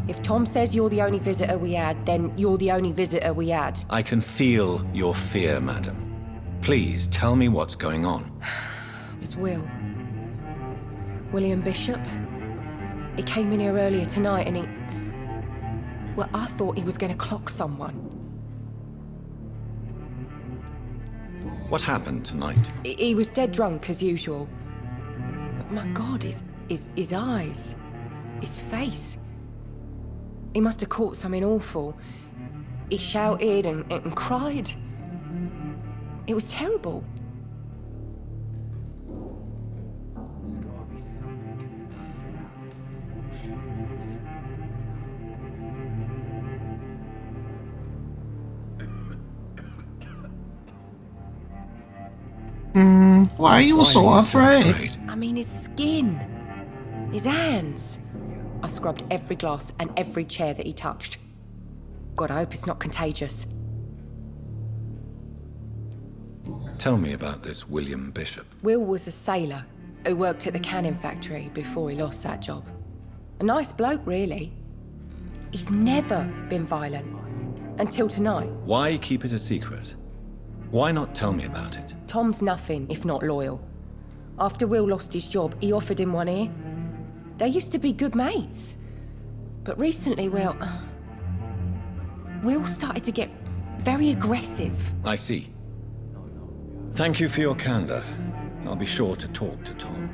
Speaker 10: If Tom says you're the only visitor we had, then you're the only visitor we had.
Speaker 14: I can feel your fear, madam. Please tell me what's going on.
Speaker 10: It's Will. William Bishop. He came in here earlier tonight and he... Well, I thought he was going to clock someone.
Speaker 14: What happened tonight?
Speaker 10: He was dead drunk, as usual. But my God, his eyes. His face. He must have caught something awful. He shouted and cried. It was terrible.
Speaker 1: Why are you so afraid?
Speaker 10: I mean, his skin. His hands. I scrubbed every glass and every chair that he touched. God, I hope it's not contagious.
Speaker 14: Tell me about this William Bishop.
Speaker 10: Will was a sailor who worked at the cannon factory before he lost that job. A nice bloke, really. He's never been violent. Until tonight.
Speaker 14: Why keep it a secret? Why not tell me about it?
Speaker 10: Tom's nothing if not loyal. After Will lost his job, he offered him one ear. They used to be good mates. But recently, well... Will started to get very aggressive.
Speaker 14: I see. Thank you for your candor. I'll be sure to talk to Tom.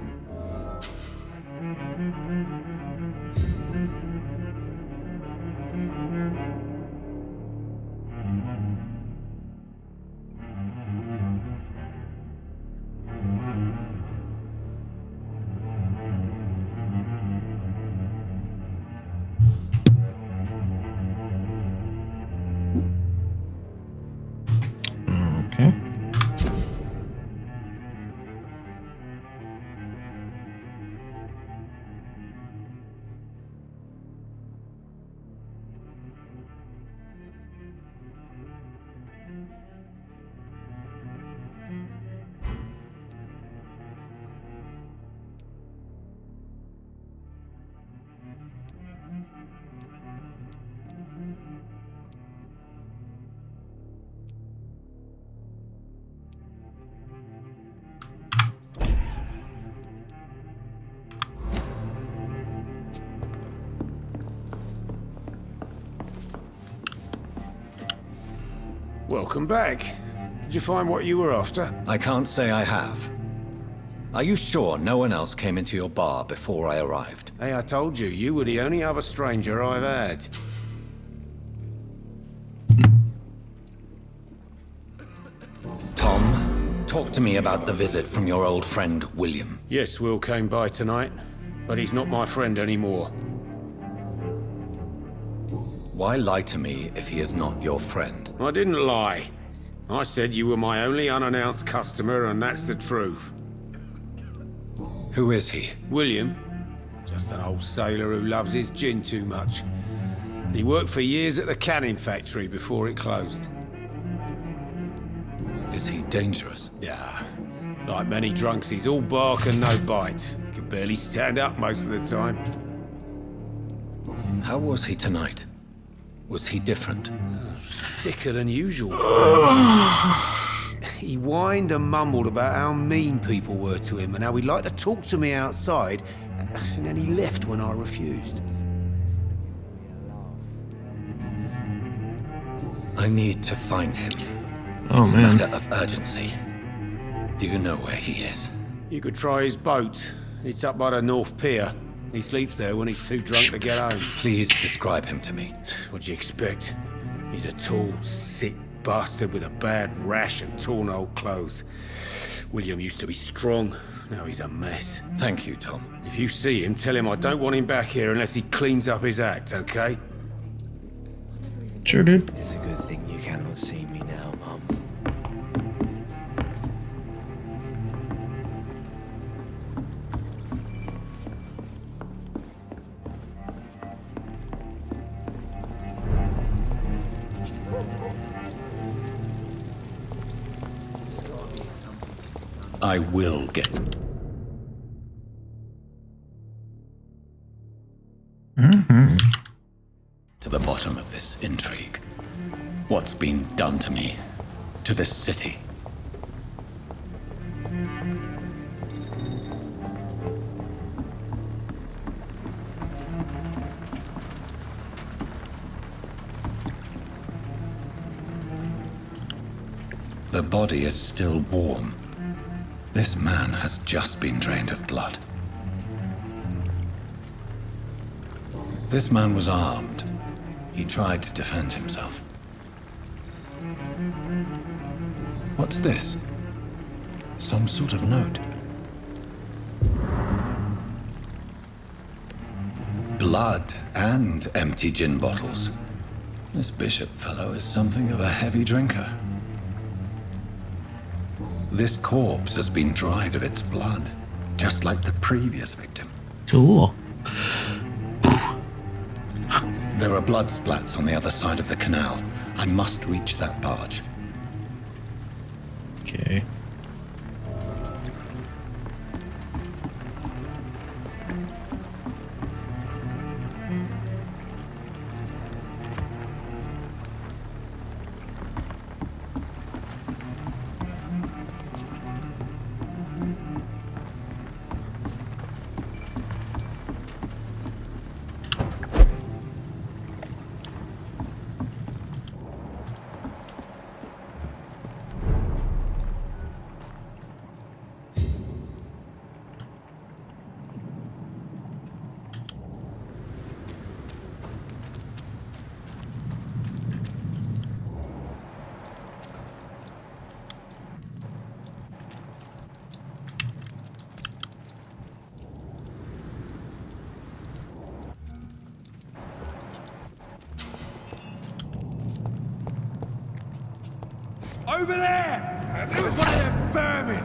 Speaker 1: Okay.
Speaker 11: Welcome back. Did you find what you were after?
Speaker 14: I can't say I have. Are you sure no one else came into your bar before I arrived?
Speaker 11: Hey, I told you, you were the only other stranger I've had.
Speaker 14: Tom, talk to me about the visit from your old friend, William.
Speaker 11: Yes, Will came by tonight, but he's not my friend anymore.
Speaker 14: Why lie to me if he is not your friend?
Speaker 11: I didn't lie. I said you were my only unannounced customer, and that's the truth.
Speaker 14: Who is he?
Speaker 11: William. Just an old sailor who loves his gin too much. He worked for years at the cannon factory before it closed.
Speaker 14: Is he dangerous?
Speaker 11: Yeah. Like many drunks, he's all bark and no bite. He can barely stand up most of the time.
Speaker 14: How was he tonight? Was he different?
Speaker 11: Sicker than usual. He whined and mumbled about how mean people were to him and how he'd like to talk to me outside, and then he left when I refused.
Speaker 14: I need to find him.
Speaker 1: Oh,
Speaker 14: it's
Speaker 1: man.
Speaker 14: a matter of urgency. Do you know where he is?
Speaker 11: You could try his boat. It's up by the North Pier. He sleeps there when he's too drunk to get home.
Speaker 14: Please describe him to me.
Speaker 11: What do you expect? He's a tall, sick bastard with a bad rash and torn old clothes. William used to be strong. Now he's a mess.
Speaker 14: Thank you, Tom.
Speaker 11: If you see him, tell him I don't want him back here unless he cleans up his act, okay?
Speaker 1: Sure, dude.
Speaker 9: It's a good thing you cannot see me now, Mum.
Speaker 14: I will get... to the bottom of this intrigue. What's been done to me, to this city? The body is still warm. This man has just been drained of blood. This man was armed. He tried to defend himself. What's this? Some sort of note. Blood and empty gin bottles. This bishop fellow is something of a heavy drinker. This corpse has been dried of its blood, just like the previous victim.
Speaker 1: Cool.
Speaker 14: There are blood splats on the other side of the canal. I must reach that barge.
Speaker 1: Okay.
Speaker 6: Over there! It was one of them vermin!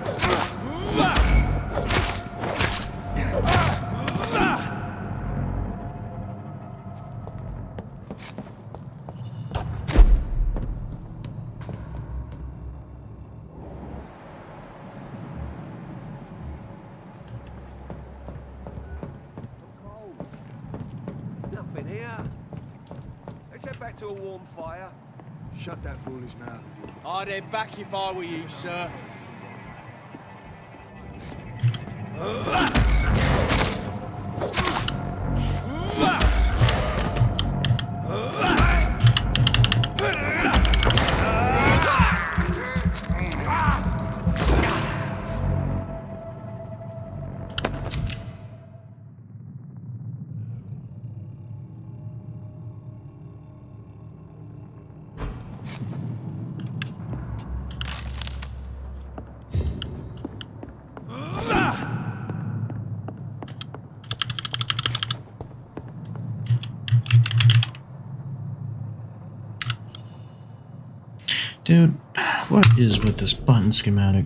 Speaker 8: Nothing here. Let's head back to a warm fire.
Speaker 6: Shut that foolish mouth.
Speaker 15: I'd head back if I were you, sir.
Speaker 1: Dude, what is with this button schematic?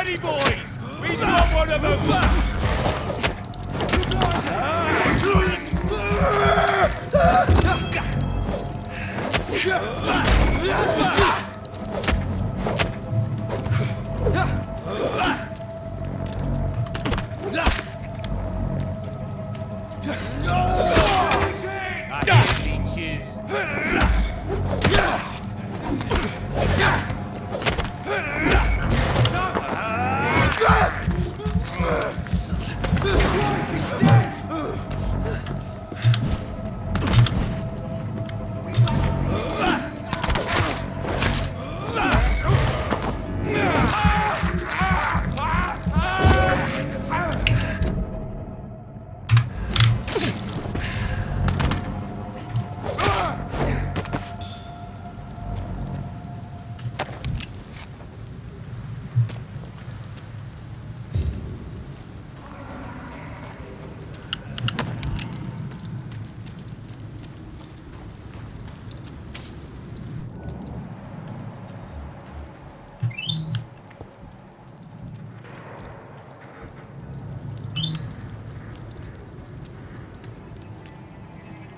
Speaker 15: ready, boys! We've got one of them!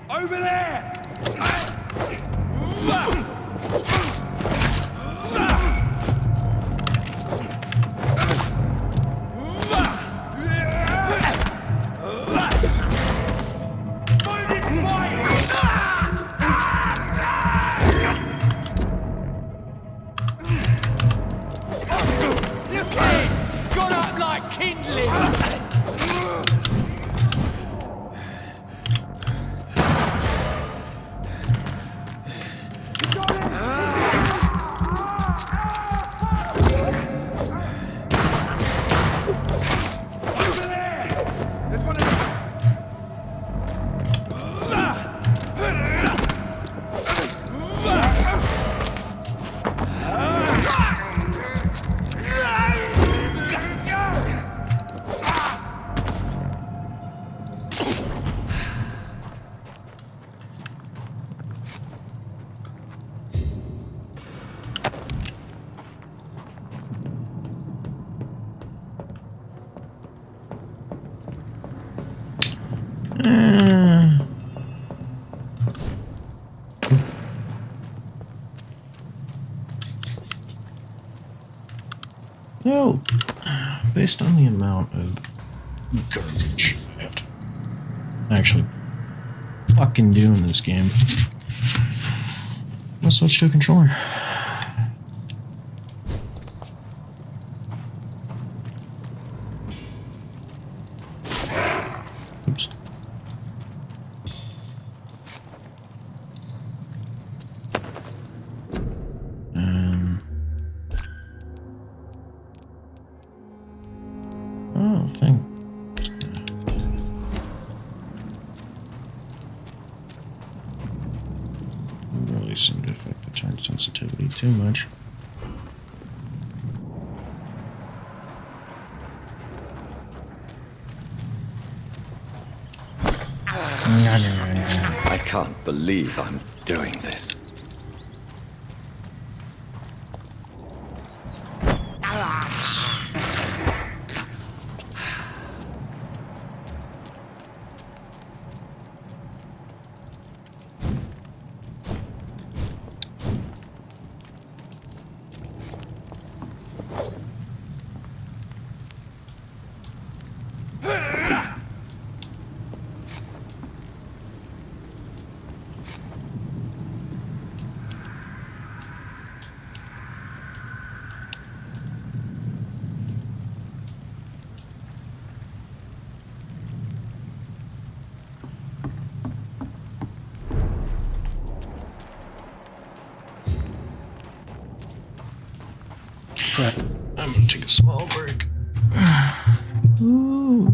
Speaker 15: Over there! Look at got up like kindling!
Speaker 1: Well, based on the amount of garbage I have to actually fucking do in this game, I'll switch to a controller. Oops. Oh, thing. Really seem to affect the turn sensitivity too much.
Speaker 14: I can't believe I'm doing this.
Speaker 1: Crap. I'm gonna take a small break. Ooh.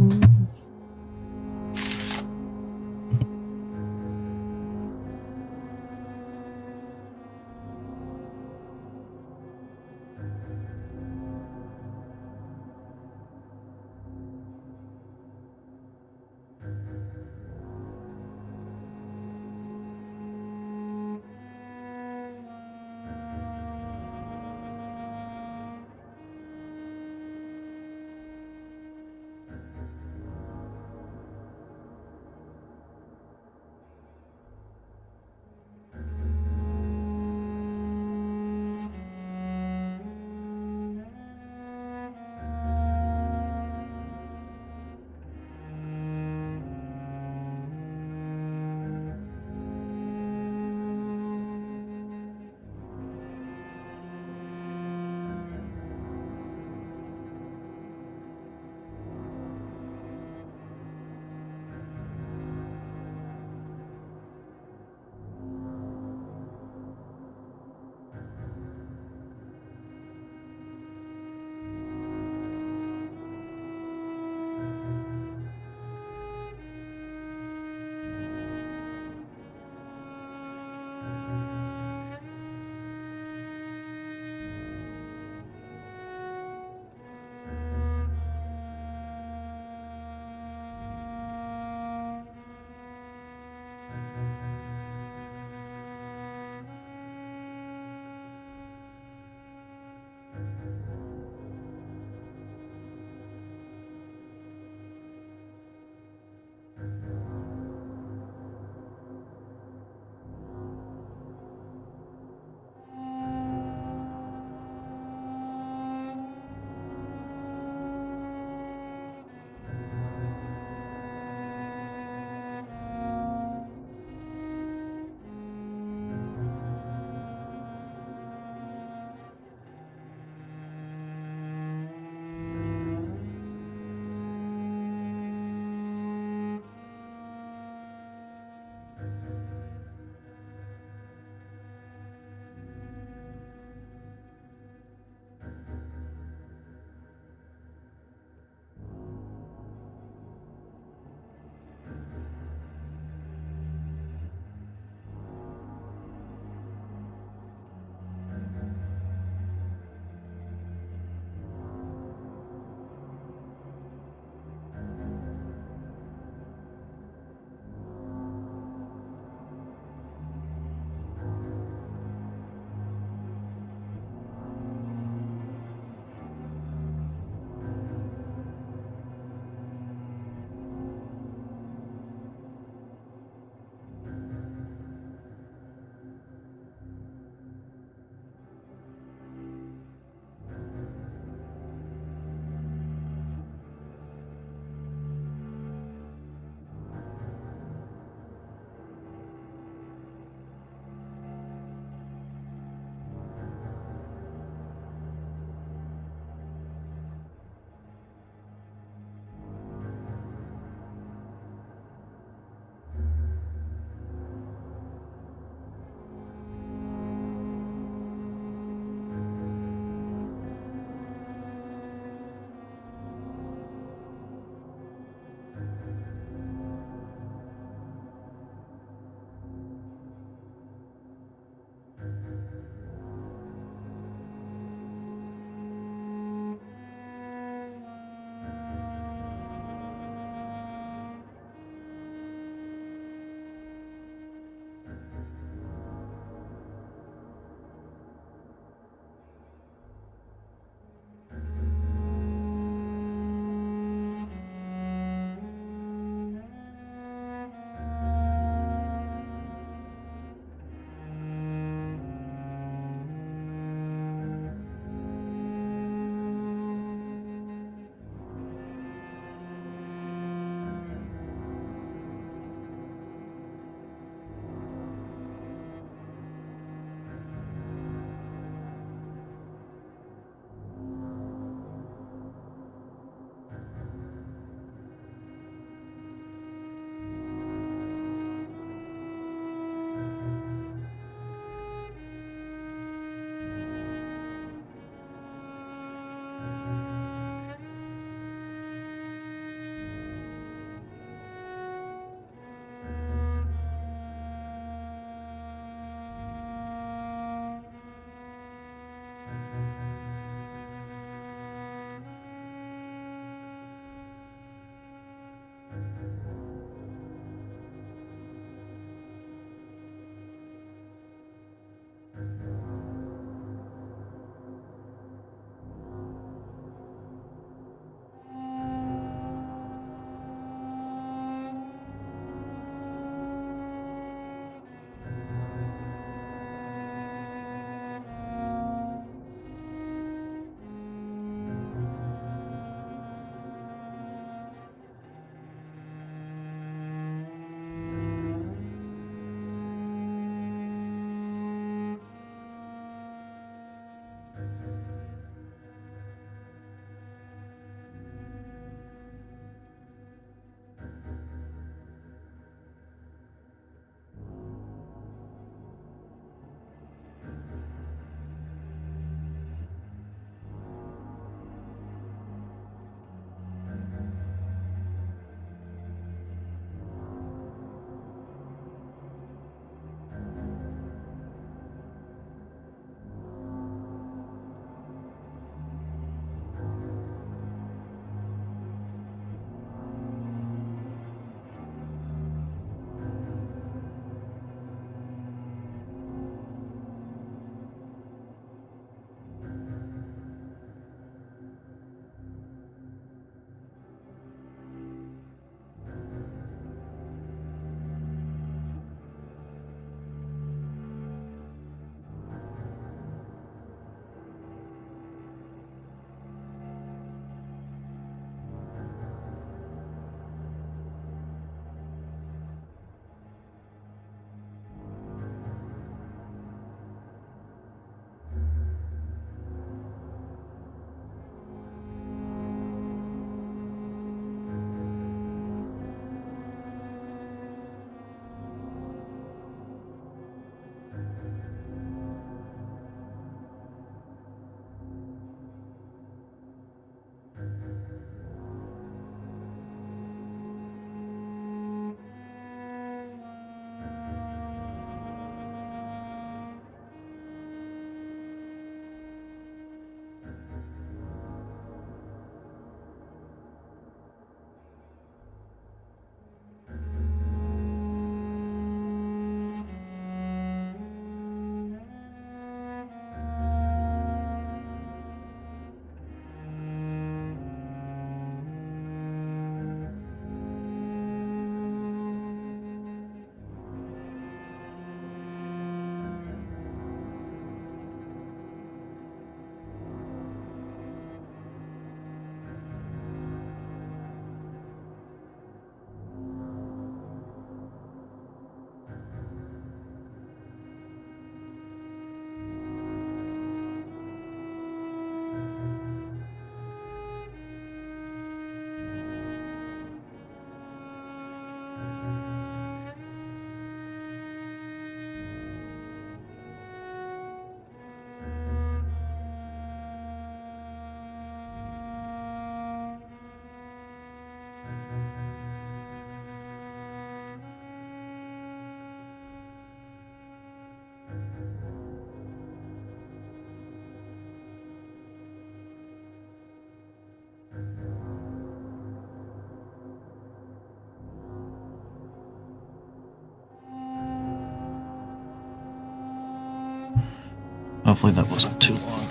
Speaker 1: Hopefully that wasn't too long.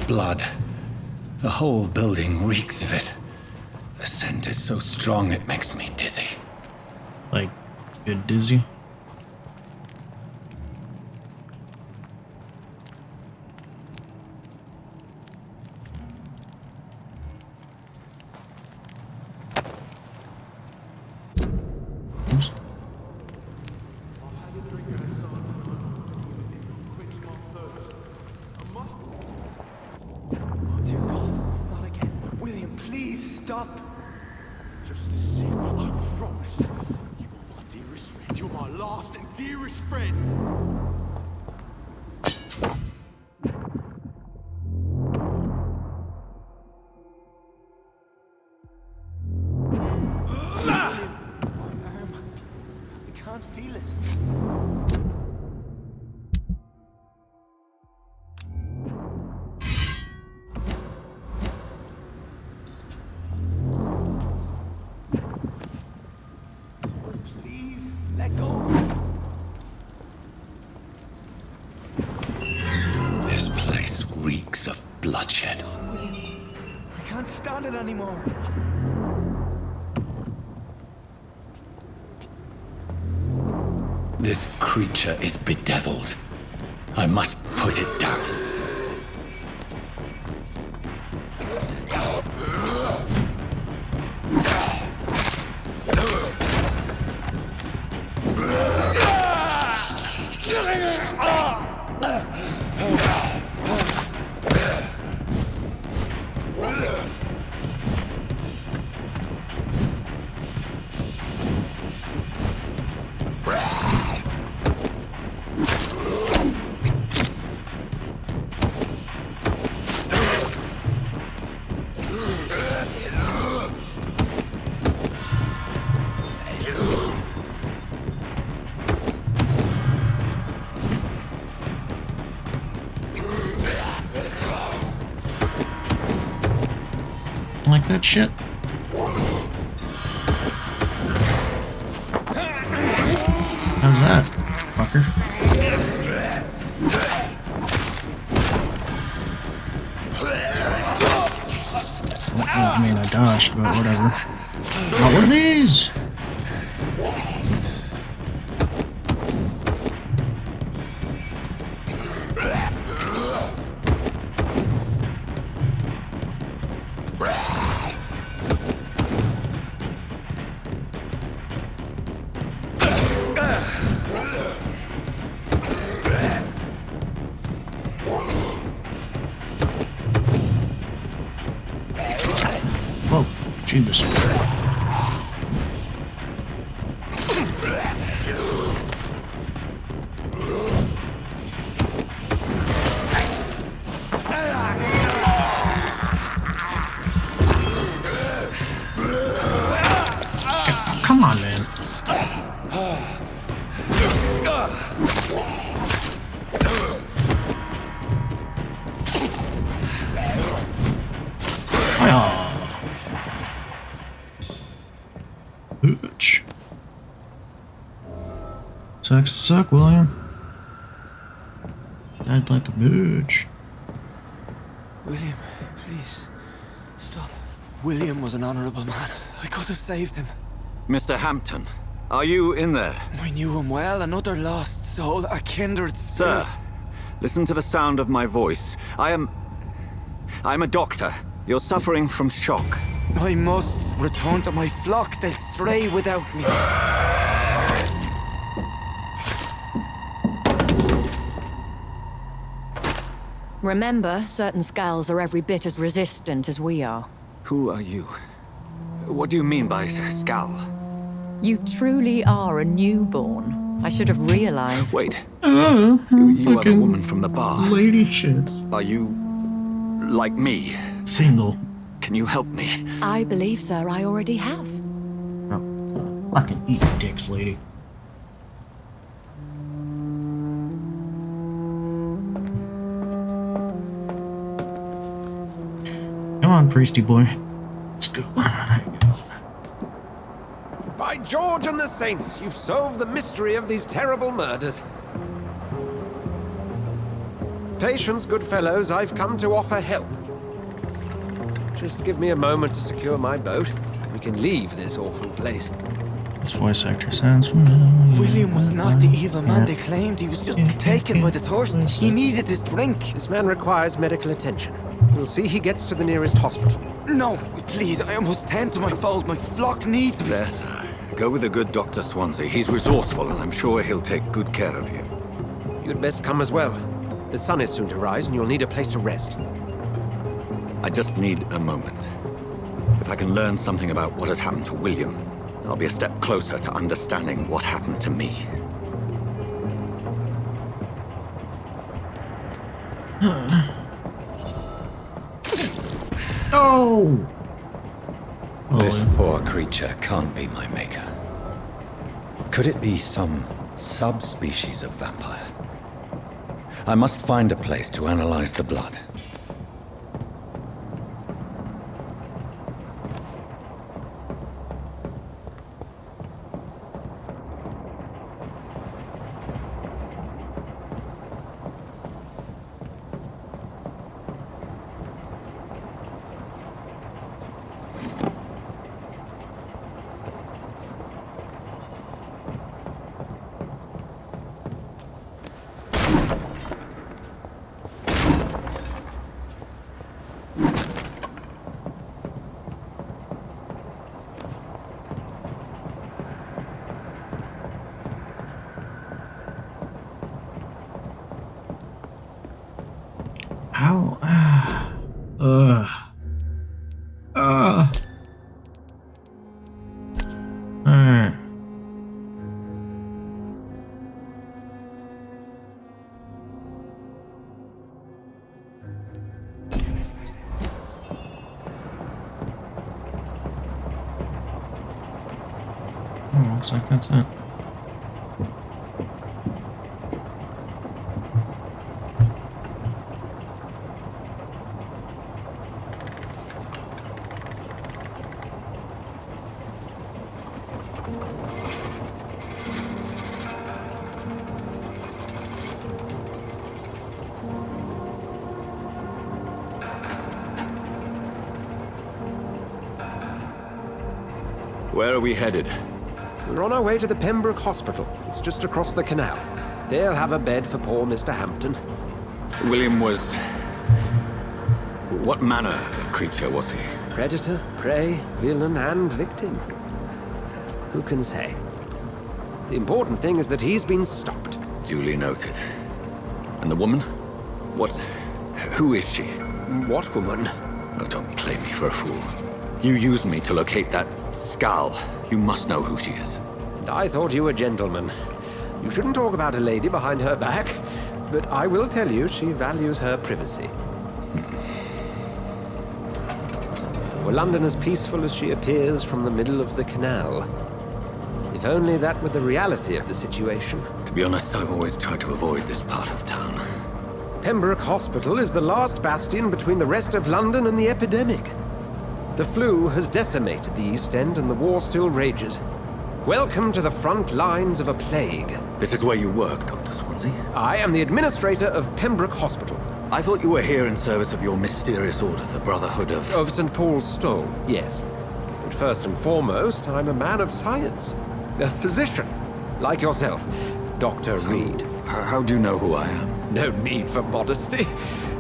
Speaker 14: Blood. The whole building reeks of it. The scent is so strong it makes me dizzy.
Speaker 1: Like, good dizzy? Oops.
Speaker 15: Please stop. Just a sip, I promise. You are my dearest friend. You're my last and dearest friend. My arm. I can't feel it. Please, let go.
Speaker 14: This place reeks of bloodshed.
Speaker 15: I can't stand it anymore.
Speaker 14: This creature is bedeviled. I must put it down.
Speaker 1: Like that shit? How's that, fucker? Well, I mean, I dodged, but whatever. Not one of these! Whoa, Jesus. Come on, man. Bitch. Sucks to suck, William. Act like a bitch.
Speaker 15: William, please. Stop. William was an honorable man. I could have saved him.
Speaker 16: Mr. Hampton, are you in there?
Speaker 15: I knew him well, another lost soul, a kindred spirit.
Speaker 16: Sir, listen to the sound of my voice. I'm a doctor. You're suffering from shock.
Speaker 15: I must return to my flock. They'll stray without me.
Speaker 17: Remember, certain skulls are every bit as resistant as we are.
Speaker 16: Who are you? What do you mean by skull?
Speaker 17: You truly are a newborn. I should have realized.
Speaker 16: Wait. You are the woman from the bar.
Speaker 1: Lady shit.
Speaker 16: Are you like me?
Speaker 1: Single.
Speaker 16: Can you help me?
Speaker 17: I believe, sir, I already have.
Speaker 1: Oh, fucking eat dicks, lady. Come on, priesty boy. Let's go.
Speaker 15: By
Speaker 5: St. George and the Saints, you've solved the mystery of these terrible murders. Patience, good fellows, I've come to offer help. Just give me a moment to secure my boat. We can leave this awful place.
Speaker 1: This voice actor sounds familiar.
Speaker 18: William was not the evil man they claimed. He was just taken by the thirst. He needed this drink.
Speaker 5: This man requires medical attention. We'll see he gets to the nearest hospital.
Speaker 18: No, please, I must tend to my fold. My flock needs me.
Speaker 16: There, sir. Go with the good Dr. Swansea. He's resourceful, and I'm sure he'll take good care of you.
Speaker 5: You'd best come as well. The sun is soon to rise, and you'll need a place to rest.
Speaker 16: I just need a moment. If I can learn something about what has happened to William, I'll be a step closer to understanding what happened to me.
Speaker 1: Oh!
Speaker 14: This poor creature can't be my maker. Could it be some subspecies of vampire? I must find a place to analyze the blood.
Speaker 1: How? Alright. Oh, looks like that's it.
Speaker 16: Where are we headed?
Speaker 5: We're on our way to the Pembroke Hospital. It's just across the canal. They'll have a bed for poor Mr. Hampton.
Speaker 16: William was... What manner of creature was he?
Speaker 5: Predator, prey, villain, and victim. Who can say? The important thing is that he's been stopped.
Speaker 16: Duly noted. And the woman? What... Who is she?
Speaker 5: What woman?
Speaker 16: Oh, don't play me for a fool. You used me to locate that skull. You must know who she is.
Speaker 5: And I thought you a gentleman. You shouldn't talk about a lady behind her back, but I will tell you she values her privacy. Were London as peaceful as she appears from the middle of the canal? If only that were the reality of the situation.
Speaker 16: To be honest, I've always tried to avoid this part of town.
Speaker 5: Pembroke Hospital is the last bastion between the rest of London and the epidemic. The flu has decimated the East End and the war still rages. Welcome to the front lines of a plague.
Speaker 16: This is where you work, Dr. Swansea?
Speaker 5: I am the administrator of Pembroke Hospital.
Speaker 16: I thought you were here in service of your mysterious order, the Brotherhood of...
Speaker 5: Of St. Paul's Stole, yes. But first and foremost, I'm a man of science. A physician, like yourself, Dr. Reed.
Speaker 16: How do you know who I am?
Speaker 5: No need for modesty.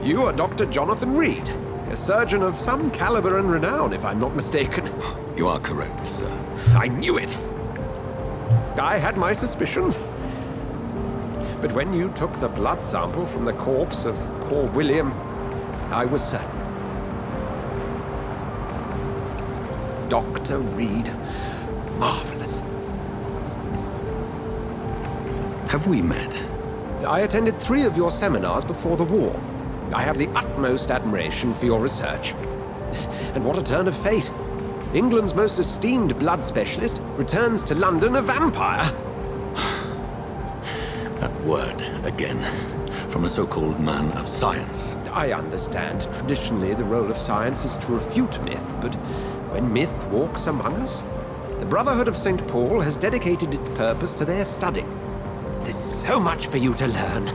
Speaker 5: You are Dr. Jonathan Reed, a surgeon of some caliber and renown, if I'm not mistaken.
Speaker 16: You are correct, sir.
Speaker 5: I knew it. I had my suspicions. But when you took the blood sample from the corpse of poor William, I was certain. Dr. Reed. Marvelous.
Speaker 16: Have we met?
Speaker 5: I attended 3 of your seminars before the war. I have the utmost admiration for your research. And what a turn of fate. England's most esteemed blood specialist returns to London a vampire.
Speaker 16: That word, again, from a so-called man of science.
Speaker 5: I understand. Traditionally, the role of science is to refute myth, but when myth walks among us, The Brotherhood of St. Paul has dedicated its purpose to their study. There's so much for you to learn.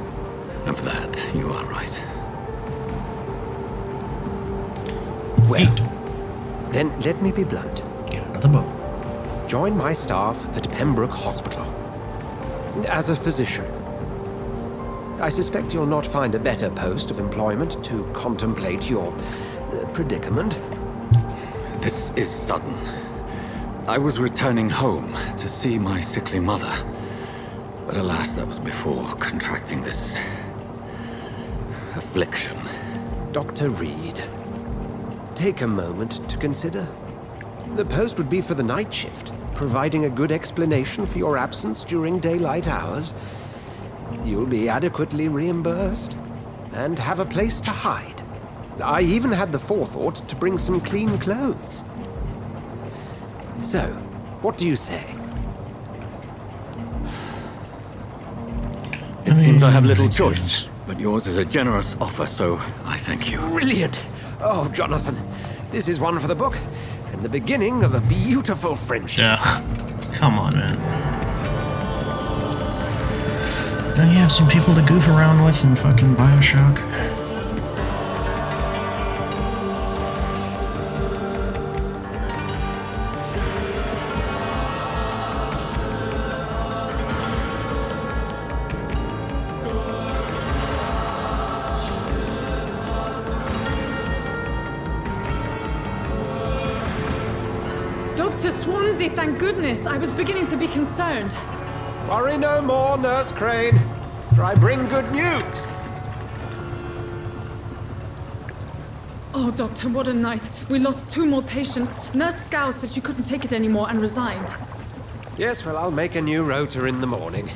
Speaker 16: Of that, you are right.
Speaker 5: Well, then let me be blunt.
Speaker 1: Get out of the boat.
Speaker 5: Join my staff at Pembroke Hospital. As a physician. I suspect you'll not find a better post of employment to contemplate your predicament.
Speaker 16: This is sudden. I was returning home to see my sickly mother. But alas, that was before contracting this affliction.
Speaker 5: Dr. Reed, take a moment to consider. The post would be for the night shift, providing a good explanation for your absence during daylight hours. You'll be adequately reimbursed and have a place to hide. I even had the forethought to bring some clean clothes. So, what do you say?
Speaker 16: It seems I have little choice, but yours is a generous offer, so I thank you.
Speaker 5: Brilliant! Oh, Jonathan, this is one for the book, and the beginning of a beautiful friendship.
Speaker 1: Yeah. Come on, man. Don't you have some people to goof around with in fucking Bioshock?
Speaker 19: Dr. Swansea, thank goodness. I was beginning to be concerned.
Speaker 5: Worry no more, Nurse Crane, for I bring good news.
Speaker 19: Oh, Doctor, what a night. We lost 2 more patients. Nurse Scow said she couldn't take it anymore and resigned.
Speaker 5: Yes, well, I'll make a new rota in the morning.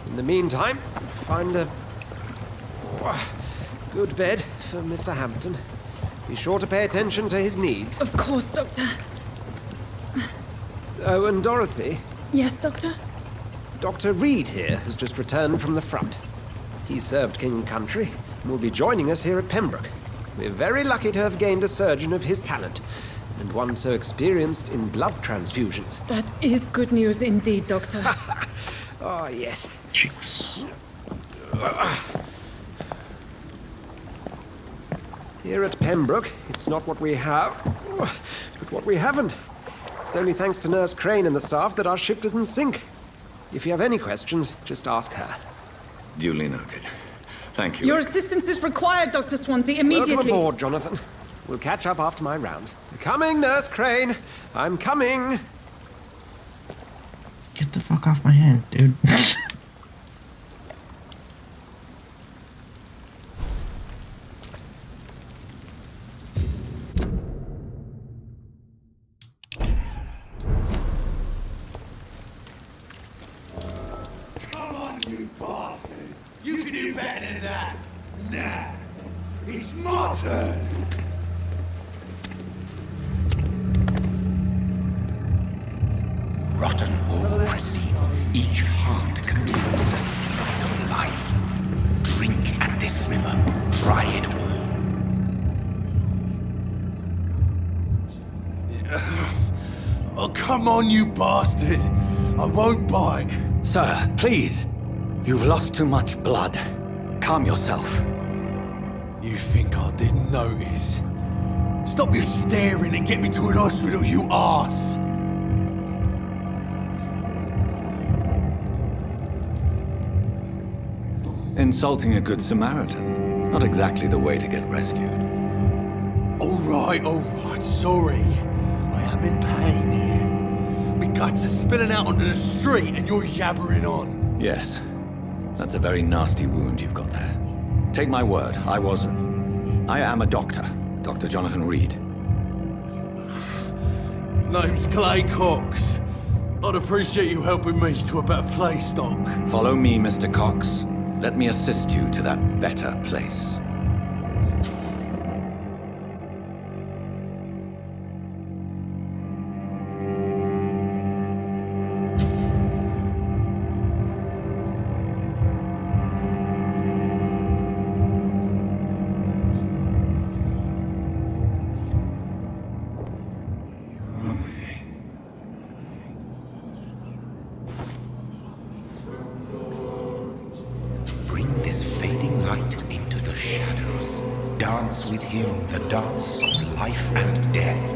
Speaker 5: In the meantime, find a good bed for Mr. Hampton. Be sure to pay attention to his needs.
Speaker 19: Of course, Doctor.
Speaker 5: Oh, and Dorothy?
Speaker 19: Yes, Doctor?
Speaker 5: Dr. Reed here has just returned from the front. He served King and Country and will be joining us here at Pembroke. We're very lucky to have gained a surgeon of his talent, and one so experienced in blood transfusions.
Speaker 19: That is good news indeed, Doctor.
Speaker 5: Oh, yes.
Speaker 1: Cheeks.
Speaker 5: Here at Pembroke, it's not what we have, but what we haven't. It's only thanks to Nurse Crane and the staff that our ship doesn't sink. If you have any questions, just ask her.
Speaker 16: Duly noted. Thank you.
Speaker 19: Your assistance is required, Dr. Swansea, immediately.
Speaker 5: Welcome aboard, Jonathan. We'll catch up after my rounds. Coming, Nurse Crane. I'm coming.
Speaker 1: Get the fuck off my hand, dude.
Speaker 15: Come on, you bastard! You can do better than that! Nah! It's my turn!
Speaker 2: Rotten or pristine, each heart contains the secret of life. Drink at this river, try it
Speaker 15: all. Oh, come on, you bastard! I won't bite.
Speaker 14: Sir, please. You've lost too much blood. Calm yourself.
Speaker 15: You think I didn't notice? Stop your staring and get me to an hospital, you arse!
Speaker 14: Insulting a good Samaritan. Not exactly the way to get rescued.
Speaker 15: All right, sorry. I am in pain here. My guts are spilling out onto the street and you're yabbering on.
Speaker 14: Yes. That's a very nasty wound you've got there. Take my word, I am a doctor. Dr. Jonathan Reed.
Speaker 15: Name's Clay Cox. I'd appreciate you helping me to a better place, Doc.
Speaker 14: Follow me, Mr. Cox. Let me assist you to that better place.
Speaker 2: with him the dance of life and death.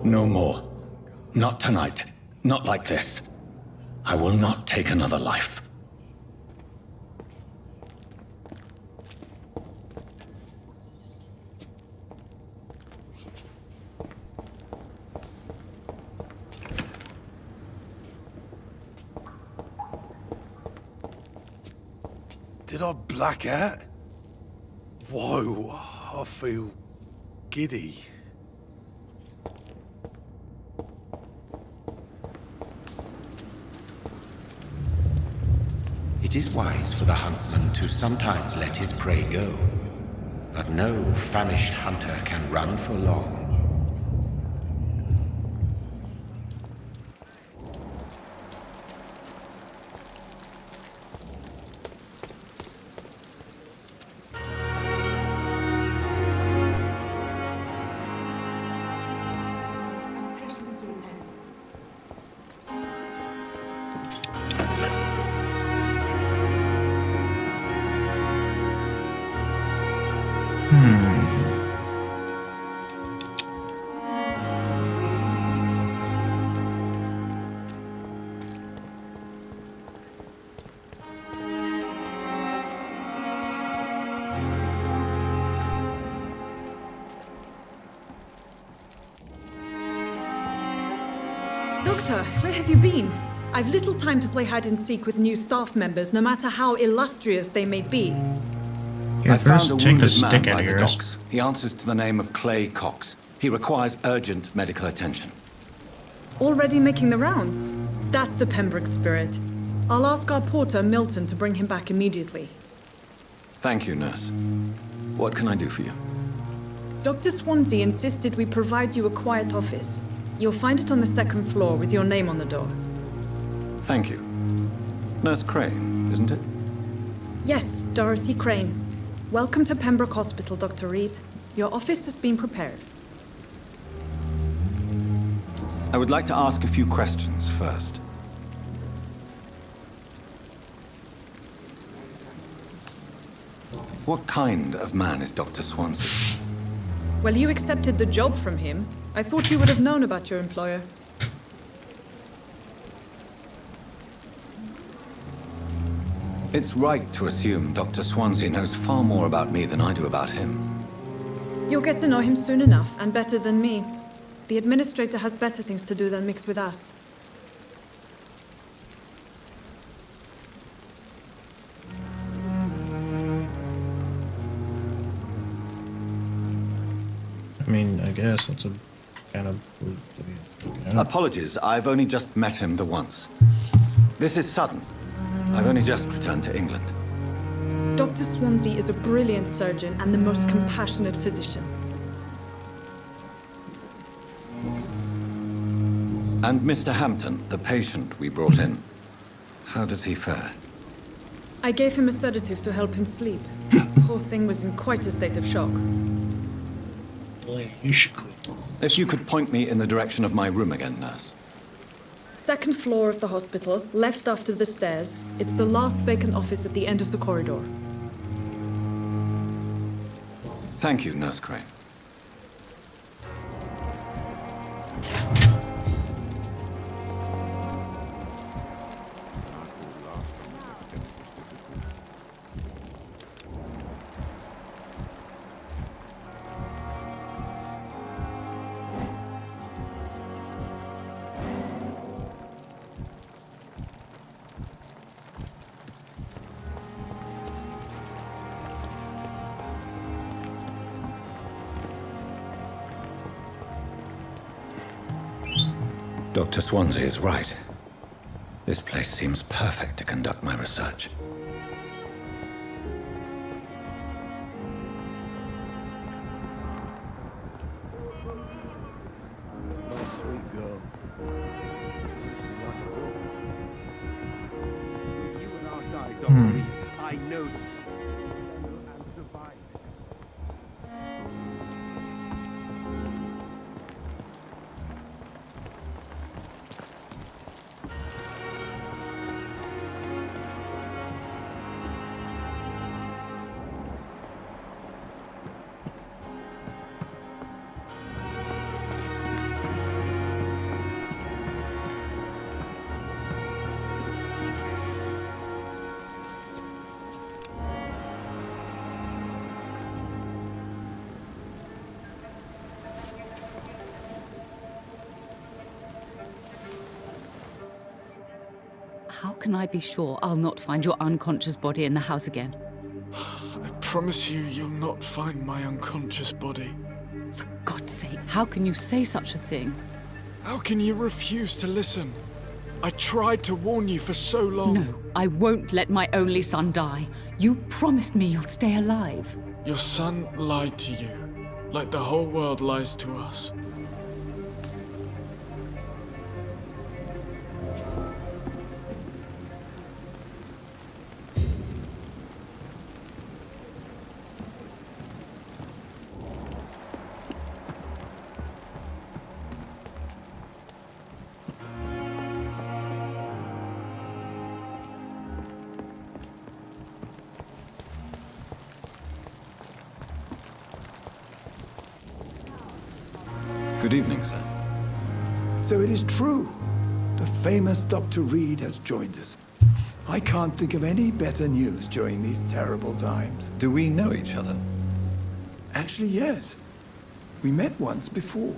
Speaker 14: No more. Not tonight. Not like this. I will not take another life.
Speaker 7: Did I black out? Whoa, I feel giddy.
Speaker 2: It is wise for the huntsman to sometimes let his prey go, but no famished hunter can run for long.
Speaker 19: Doctor, where have you been? I've little time to play hide and seek with new staff members, no matter how illustrious they may be.
Speaker 14: I found a
Speaker 1: take the
Speaker 14: wounded
Speaker 1: stick
Speaker 14: man
Speaker 1: out
Speaker 14: by
Speaker 1: of
Speaker 14: the
Speaker 1: yours.
Speaker 14: docks. He answers to the name of Clay Cox. He requires urgent medical attention.
Speaker 19: Already making the rounds? That's the Pembroke spirit. I'll ask our porter, Milton, to bring him back immediately.
Speaker 14: Thank you, nurse. What can I do for you?
Speaker 19: Dr. Swansea insisted we provide you a quiet office. You'll find it on the second floor with your name on the door.
Speaker 14: Thank you. Nurse Crane, isn't it?
Speaker 19: Yes, Dorothy Crane. Welcome to Pembroke Hospital, Dr. Reed. Your office has been prepared.
Speaker 14: I would like to ask a few questions first. What kind of man is Dr. Swansea?
Speaker 19: Well, you accepted the job from him. I thought you would have known about your employer.
Speaker 14: It's right to assume Dr. Swansea knows far more about me than I do about him.
Speaker 19: You'll get to know him soon enough, and better than me. The administrator has better things to do than mix with us.
Speaker 1: I mean, I guess that's a kind of... Okay.
Speaker 14: Apologies, I've only just met him the once. This is sudden. I've only just returned to England.
Speaker 19: Dr. Swansea is a brilliant surgeon and the most compassionate physician.
Speaker 14: And Mr. Hampton, the patient we brought in, how does he fare?
Speaker 19: I gave him a sedative to help him sleep. Poor thing was in quite a state of shock.
Speaker 14: If you could point me in the direction of my room again, nurse.
Speaker 19: Second floor of the hospital, left after the stairs. It's the last vacant office at the end of the corridor.
Speaker 16: Thank you, Nurse Crane. Dr. Swansea is right. This place seems perfect to conduct my research.
Speaker 8: Sweet girl. You and our side, Dr. Reed. I know them. And survive.
Speaker 20: How can I be sure I'll not find your unconscious body in the house again?
Speaker 21: I promise you, you'll not find my unconscious body.
Speaker 20: For God's sake, how can you say such a thing?
Speaker 21: How can you refuse to listen? I tried to warn you for so long.
Speaker 20: No, I won't let my only son die. You promised me you'll stay alive.
Speaker 21: Your son lied to you, like the whole world lies to us.
Speaker 16: Good evening, sir.
Speaker 22: So it is true. The famous Dr. Reed has joined us. I can't think of any better news during these terrible times.
Speaker 16: Do we know each other?
Speaker 22: Actually, yes. We met once before,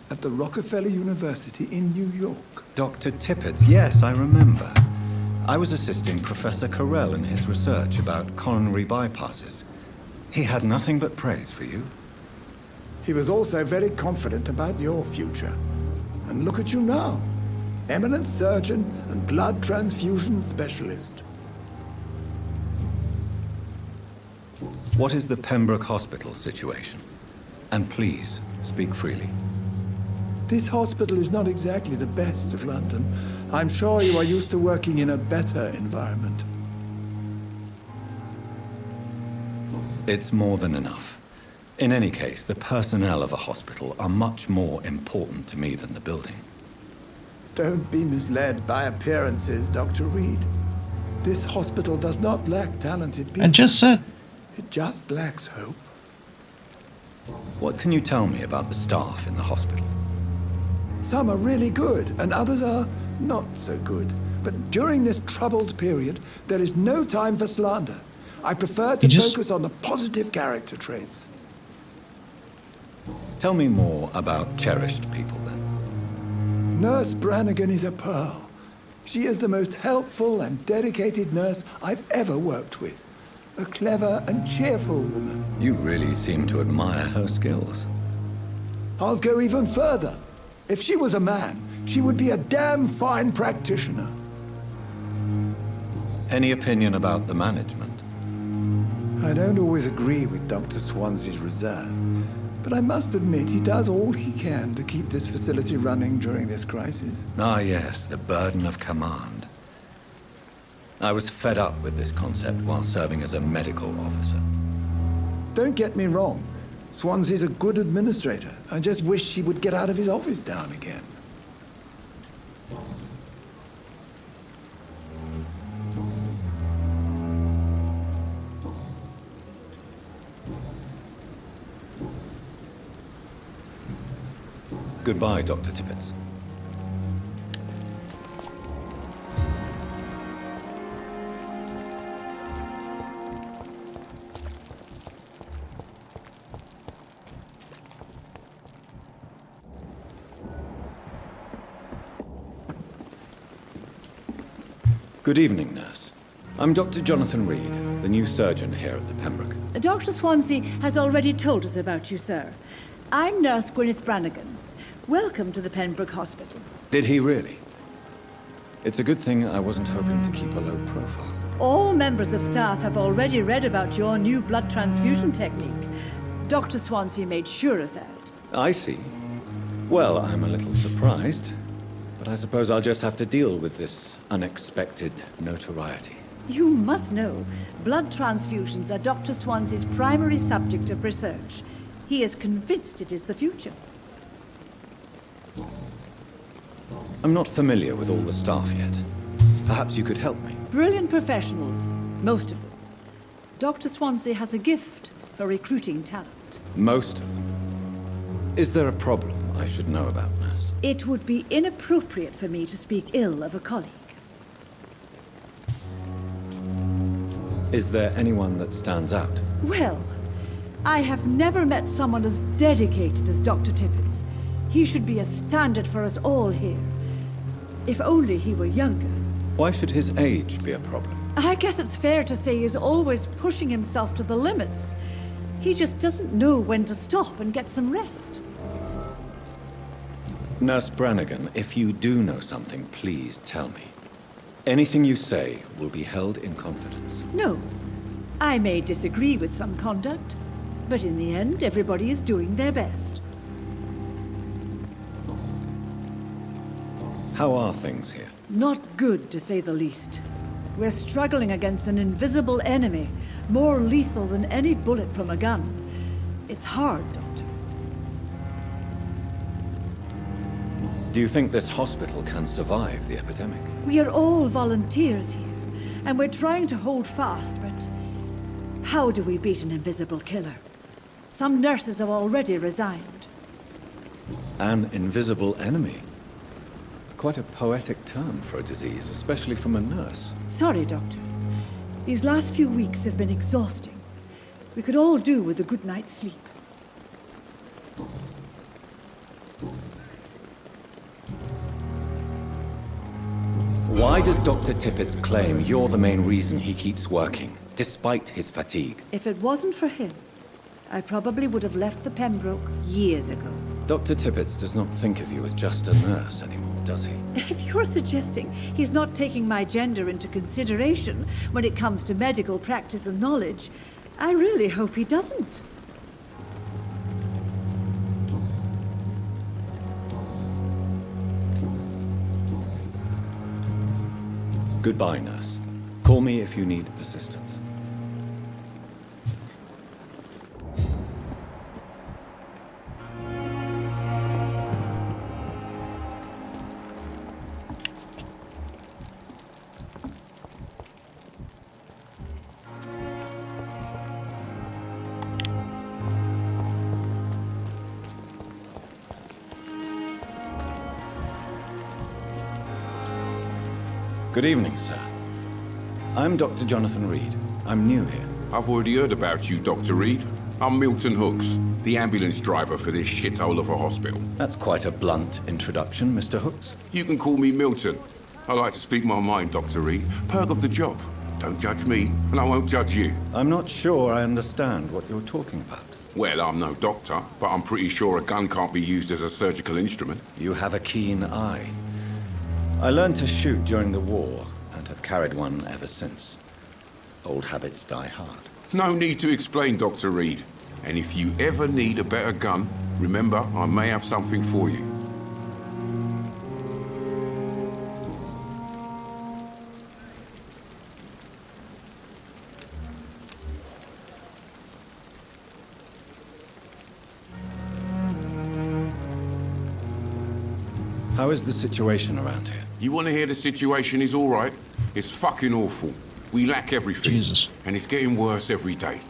Speaker 22: at the Rockefeller University in New York.
Speaker 14: Dr. Tippett's, yes, I remember. I was assisting Professor Carell in his research about coronary bypasses. He had nothing but praise for you.
Speaker 22: He was also very confident about your future. And look at you now. Eminent surgeon and blood transfusion specialist.
Speaker 14: What is the Pembroke Hospital situation? And please, speak freely.
Speaker 22: This hospital is not exactly the best of London. I'm sure you are used to working in a better environment.
Speaker 14: It's more than enough. In any case, the personnel of a hospital are much more important to me than the building.
Speaker 22: Don't be misled by appearances, Dr. Reed. This hospital does not lack talented people.
Speaker 1: I just said.
Speaker 22: It just lacks hope.
Speaker 14: What can you tell me about the staff in the hospital?
Speaker 22: Some are really good, and others are not so good. But during this troubled period, there is no time for slander. I prefer to focus on the positive character traits.
Speaker 14: Tell me more about cherished people, then.
Speaker 22: Nurse Brannigan is a pearl. She is the most helpful and dedicated nurse I've ever worked with. A clever and cheerful woman.
Speaker 14: You really seem to admire her skills.
Speaker 22: I'll go even further. If she was a man, she would be a damn fine practitioner.
Speaker 14: Any opinion about the management?
Speaker 22: I don't always agree with Dr. Swansea's reserve, but I must admit he does all he can to keep this facility running during this crisis.
Speaker 14: Ah, yes, the burden of command. I was fed up with this concept while serving as a medical officer.
Speaker 22: Don't get me wrong. Swansea's a good administrator. I just wish he would get out of his office now and again.
Speaker 14: Goodbye, Dr. Tippett. Good evening, nurse. I'm Dr. Jonathan Reed, the new surgeon here at the Pembroke.
Speaker 4: Dr. Swansea has already told us about you, sir. I'm Nurse Gwyneth Brannigan. Welcome to the Pembroke Hospital.
Speaker 14: Did he really? It's a good thing I wasn't hoping to keep a low profile.
Speaker 4: All members of staff have already read about your new blood transfusion technique. Dr. Swansea made sure of that.
Speaker 14: I see. Well, I'm a little surprised, but I suppose I'll just have to deal with this unexpected notoriety.
Speaker 4: You must know, blood transfusions are Dr. Swansea's primary subject of research. He is convinced it is the future.
Speaker 14: I'm not familiar with all the staff yet. Perhaps you could help me.
Speaker 4: Brilliant professionals, most of them. Dr. Swansea has a gift for recruiting talent.
Speaker 14: Most of them. Is there a problem I should know about, nurse?
Speaker 4: It would be inappropriate for me to speak ill of a colleague.
Speaker 14: Is there anyone that stands out?
Speaker 4: Well, I have never met someone as dedicated as Dr. Tippett. He should be a standard for us all here. If only he were younger.
Speaker 14: Why should his age be a problem?
Speaker 4: I guess it's fair to say he's always pushing himself to the limits. He just doesn't know when to stop and get some rest.
Speaker 14: Nurse Brannigan, if you do know something, please tell me. Anything you say will be held in confidence.
Speaker 4: No. I may disagree with some conduct, but in the end, everybody is doing their best.
Speaker 14: How are things here?
Speaker 4: Not good, to say the least. We're struggling against an invisible enemy, more lethal than any bullet from a gun. It's hard, Doctor.
Speaker 14: Do you think this hospital can survive the epidemic?
Speaker 4: We are all volunteers here, and we're trying to hold fast, but how do we beat an invisible killer? Some nurses have already resigned.
Speaker 14: An invisible enemy? Quite a poetic term for a disease, especially from a nurse.
Speaker 4: Sorry, Doctor. These last few weeks have been exhausting. We could all do with a good night's sleep.
Speaker 14: Why does Dr. Tippett claim you're the main reason he keeps working, despite his fatigue?
Speaker 4: If it wasn't for him, I probably would have left the Pembroke years ago.
Speaker 14: Dr. Tippett does not think of you as just a nurse anymore, does he?
Speaker 4: If you're suggesting he's not taking my gender into consideration when it comes to medical practice and knowledge, I really hope he doesn't.
Speaker 14: Goodbye, nurse. Call me if you need assistance. Good evening, sir. I'm Dr. Jonathan Reed. I'm new here.
Speaker 13: I've already heard about you, Dr. Reed. I'm Milton Hooks, the ambulance driver for this shithole of a hospital.
Speaker 14: That's quite a blunt introduction, Mr. Hooks.
Speaker 13: You can call me Milton. I like to speak my mind, Dr. Reed. Perk of the job. Don't judge me, and I won't judge you.
Speaker 14: I'm not sure I understand what you're talking about.
Speaker 13: Well, I'm no doctor, but I'm pretty sure a gun can't be used as a surgical instrument.
Speaker 14: You have a keen eye. I learned to shoot during the war, and have carried one ever since. Old habits die hard.
Speaker 13: No need to explain, Dr. Reed. And if you ever need a better gun, remember, I may have something for you.
Speaker 14: How is the situation around here?
Speaker 13: You want to hear the situation is all right? It's fucking awful. We lack everything.
Speaker 1: Jesus.
Speaker 13: And it's getting worse every day.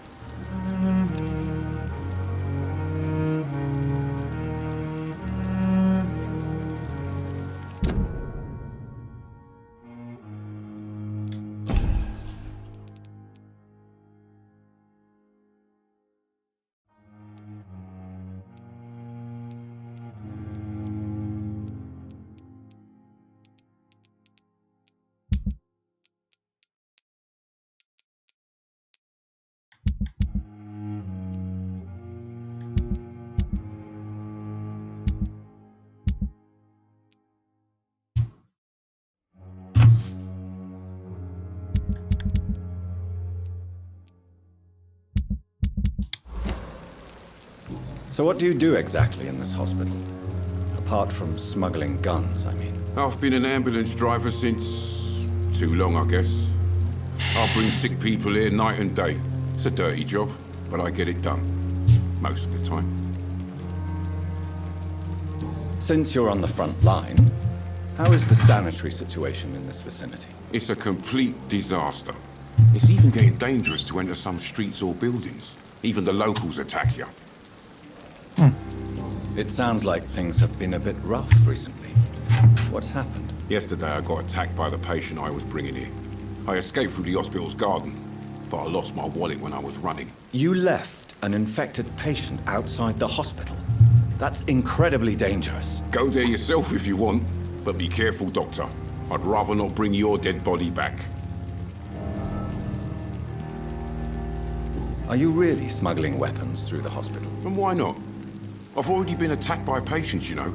Speaker 14: So what do you do exactly in this hospital? Apart from smuggling guns, I mean.
Speaker 13: I've been an ambulance driver since... too long, I guess. I bring sick people here night and day. It's a dirty job, but I get it done. Most of the time.
Speaker 14: Since you're on the front line, how is the sanitary situation in this vicinity?
Speaker 13: It's a complete disaster. It's even getting dangerous to enter some streets or buildings. Even the locals attack you.
Speaker 14: It sounds like things have been a bit rough recently. What's happened?
Speaker 13: Yesterday I got attacked by the patient I was bringing here. I escaped through the hospital's garden, but I lost my wallet when I was running.
Speaker 14: You left an infected patient outside the hospital? That's incredibly dangerous.
Speaker 13: Go there yourself if you want, but be careful, Doctor. I'd rather not bring your dead body back.
Speaker 14: Are you really smuggling weapons through the hospital?
Speaker 13: And why not? I've already been attacked by patients, you know.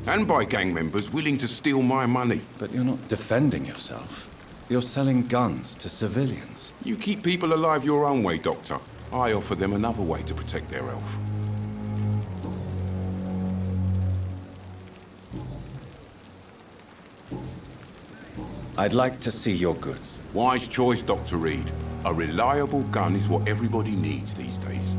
Speaker 13: And by gang members willing to steal my money.
Speaker 14: But you're not defending yourself. You're selling guns to civilians.
Speaker 13: You keep people alive your own way, Doctor. I offer them another way to protect their health.
Speaker 14: I'd like to see your goods.
Speaker 13: Wise choice, Dr. Reed. A reliable gun is what everybody needs these days.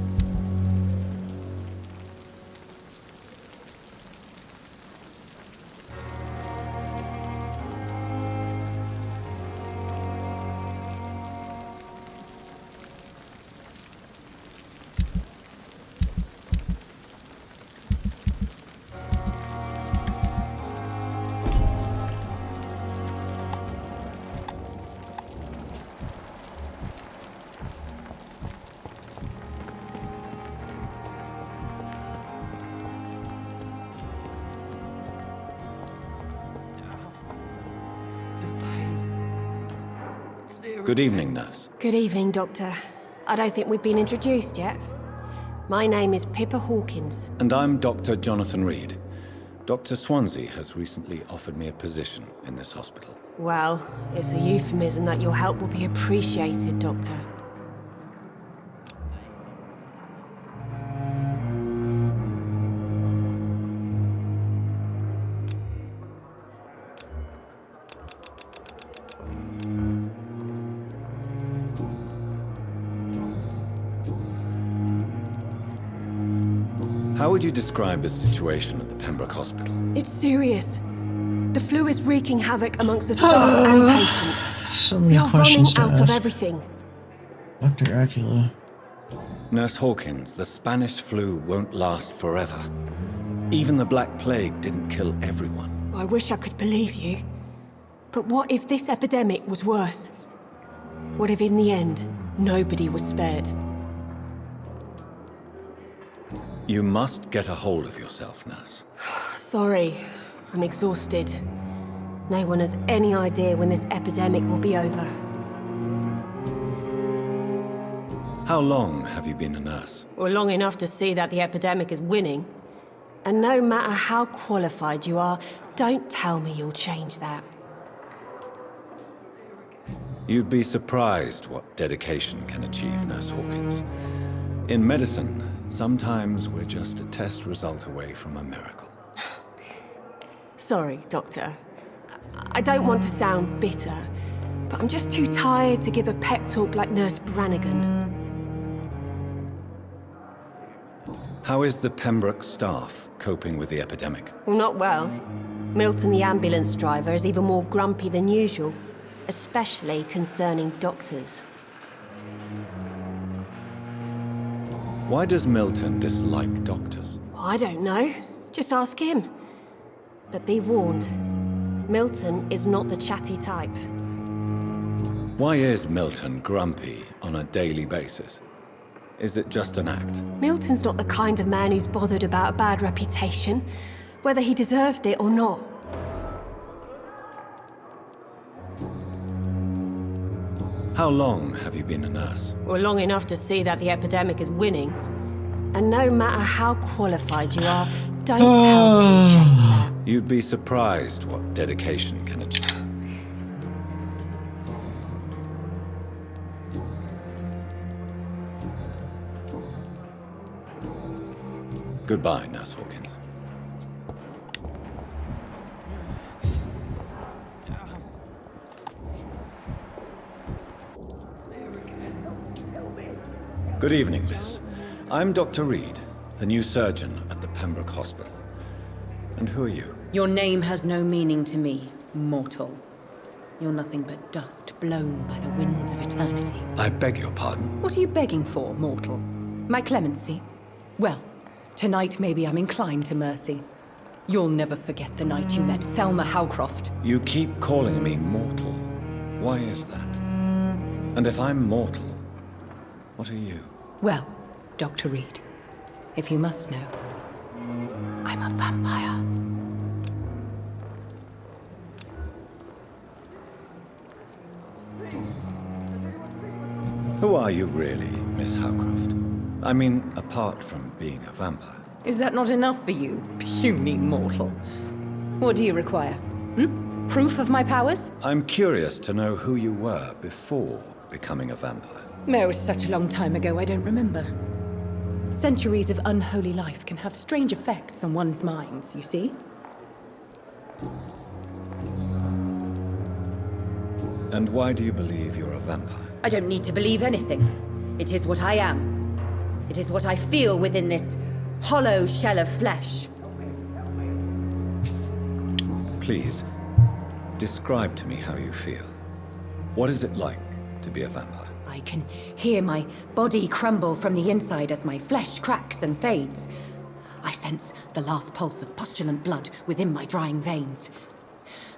Speaker 14: Good evening, nurse.
Speaker 3: Good evening, Doctor. I don't think we've been introduced yet. My name is Pippa Hawkins.
Speaker 14: And I'm Dr. Jonathan Reed. Dr. Swansea has recently offered me a position in this hospital.
Speaker 3: Well, it's a euphemism that your help will be appreciated, Doctor.
Speaker 14: How would you describe the situation at the Pembroke Hospital?
Speaker 3: It's serious. The flu is wreaking havoc amongst the staff and patients.
Speaker 1: So
Speaker 3: We
Speaker 1: many
Speaker 3: are running
Speaker 1: questions to
Speaker 3: out of
Speaker 1: ask.
Speaker 3: everything.
Speaker 1: Dr. Acula.
Speaker 14: Nurse Hawkins, the Spanish flu won't last forever. Even the Black Plague didn't kill everyone.
Speaker 3: I wish I could believe you. But what if this epidemic was worse? What if in the end, nobody was spared?
Speaker 14: You must get a hold of yourself, nurse.
Speaker 3: Sorry, I'm exhausted. No one has any idea when this epidemic will be over.
Speaker 14: How long have you been a nurse?
Speaker 3: Well, long enough to see that the epidemic is winning. And no matter how qualified you are, don't tell me you'll change that.
Speaker 14: You'd be surprised what dedication can achieve, Nurse Hawkins. In medicine, sometimes we're just a test result away from a miracle.
Speaker 3: Sorry, Doctor. I don't want to sound bitter, but I'm just too tired to give a pep talk like Nurse Brannigan.
Speaker 14: How is the Pembroke staff coping with the epidemic?
Speaker 3: Well, not well. Milton, the ambulance driver, is even more grumpy than usual, especially concerning doctors.
Speaker 14: Why does Milton dislike doctors?
Speaker 3: I don't know. Just ask him. But be warned, Milton is not the chatty type.
Speaker 14: Why is Milton grumpy on a daily basis? Is it just an act?
Speaker 3: Milton's not the kind of man who's bothered about a bad reputation, whether he deserved it or not.
Speaker 14: How long have you been a nurse?
Speaker 3: Well, long enough to see that the epidemic is winning. And no matter how qualified you are, don't tell me you'll change that.
Speaker 14: You'd be surprised what dedication can achieve. Goodbye, Nurse Hawkins. Good evening, miss. I'm Dr. Reed, the new surgeon at the Pembroke Hospital. And who are you?
Speaker 10: Your name has no meaning to me, mortal. You're nothing but dust blown by the winds of eternity.
Speaker 14: I beg your pardon?
Speaker 10: What are you begging for, mortal? My clemency? Well, tonight maybe I'm inclined to mercy. You'll never forget the night you met Thelma Howcroft.
Speaker 14: You keep calling me mortal. Why is that? And if I'm mortal, what are you?
Speaker 10: Well, Dr. Reed, if you must know, I'm a vampire.
Speaker 14: Who are you really, Miss Howcroft? I mean, apart from being a vampire.
Speaker 10: Is that not enough for you, puny mortal? What do you require? Proof of my powers?
Speaker 14: I'm curious to know who you were before becoming a vampire.
Speaker 10: No, it was such a long time ago, I don't remember. Centuries of unholy life can have strange effects on one's minds, you see?
Speaker 14: And why do you believe you're a vampire?
Speaker 10: I don't need to believe anything. It is what I am. It is what I feel within this hollow shell of flesh.
Speaker 14: Please, describe to me how you feel. What is it like to be a vampire?
Speaker 10: I can hear my body crumble from the inside as my flesh cracks and fades. I sense the last pulse of postulant blood within my drying veins.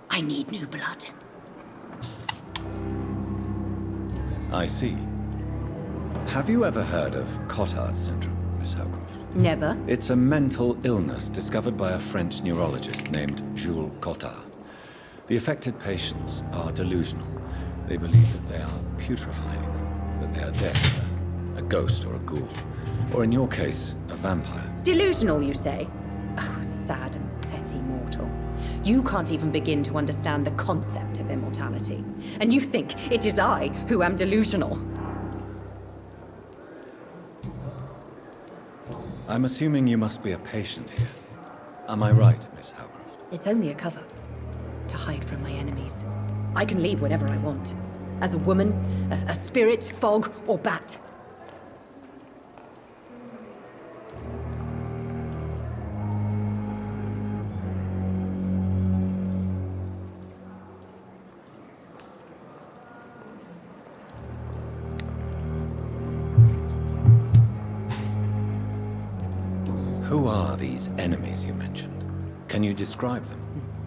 Speaker 10: I need new blood.
Speaker 14: I see. Have you ever heard of Cotard syndrome, Miss Howcroft?
Speaker 10: Never.
Speaker 14: It's a mental illness discovered by a French neurologist named Jules Cotard. The affected patients are delusional. They believe that they are putrefying, that they are dead, a ghost or a ghoul, or in your case, a vampire.
Speaker 10: Delusional, you say? Oh, sad and petty mortal. You can't even begin to understand the concept of immortality. And you think it is I who am delusional.
Speaker 14: I'm assuming you must be a patient here. Am I right, Miss Howcroft?
Speaker 10: It's only a cover. To hide from my enemies. I can leave whenever I want. As a woman, a spirit, fog, or bat.
Speaker 14: Who are these enemies you mentioned? Can you describe them?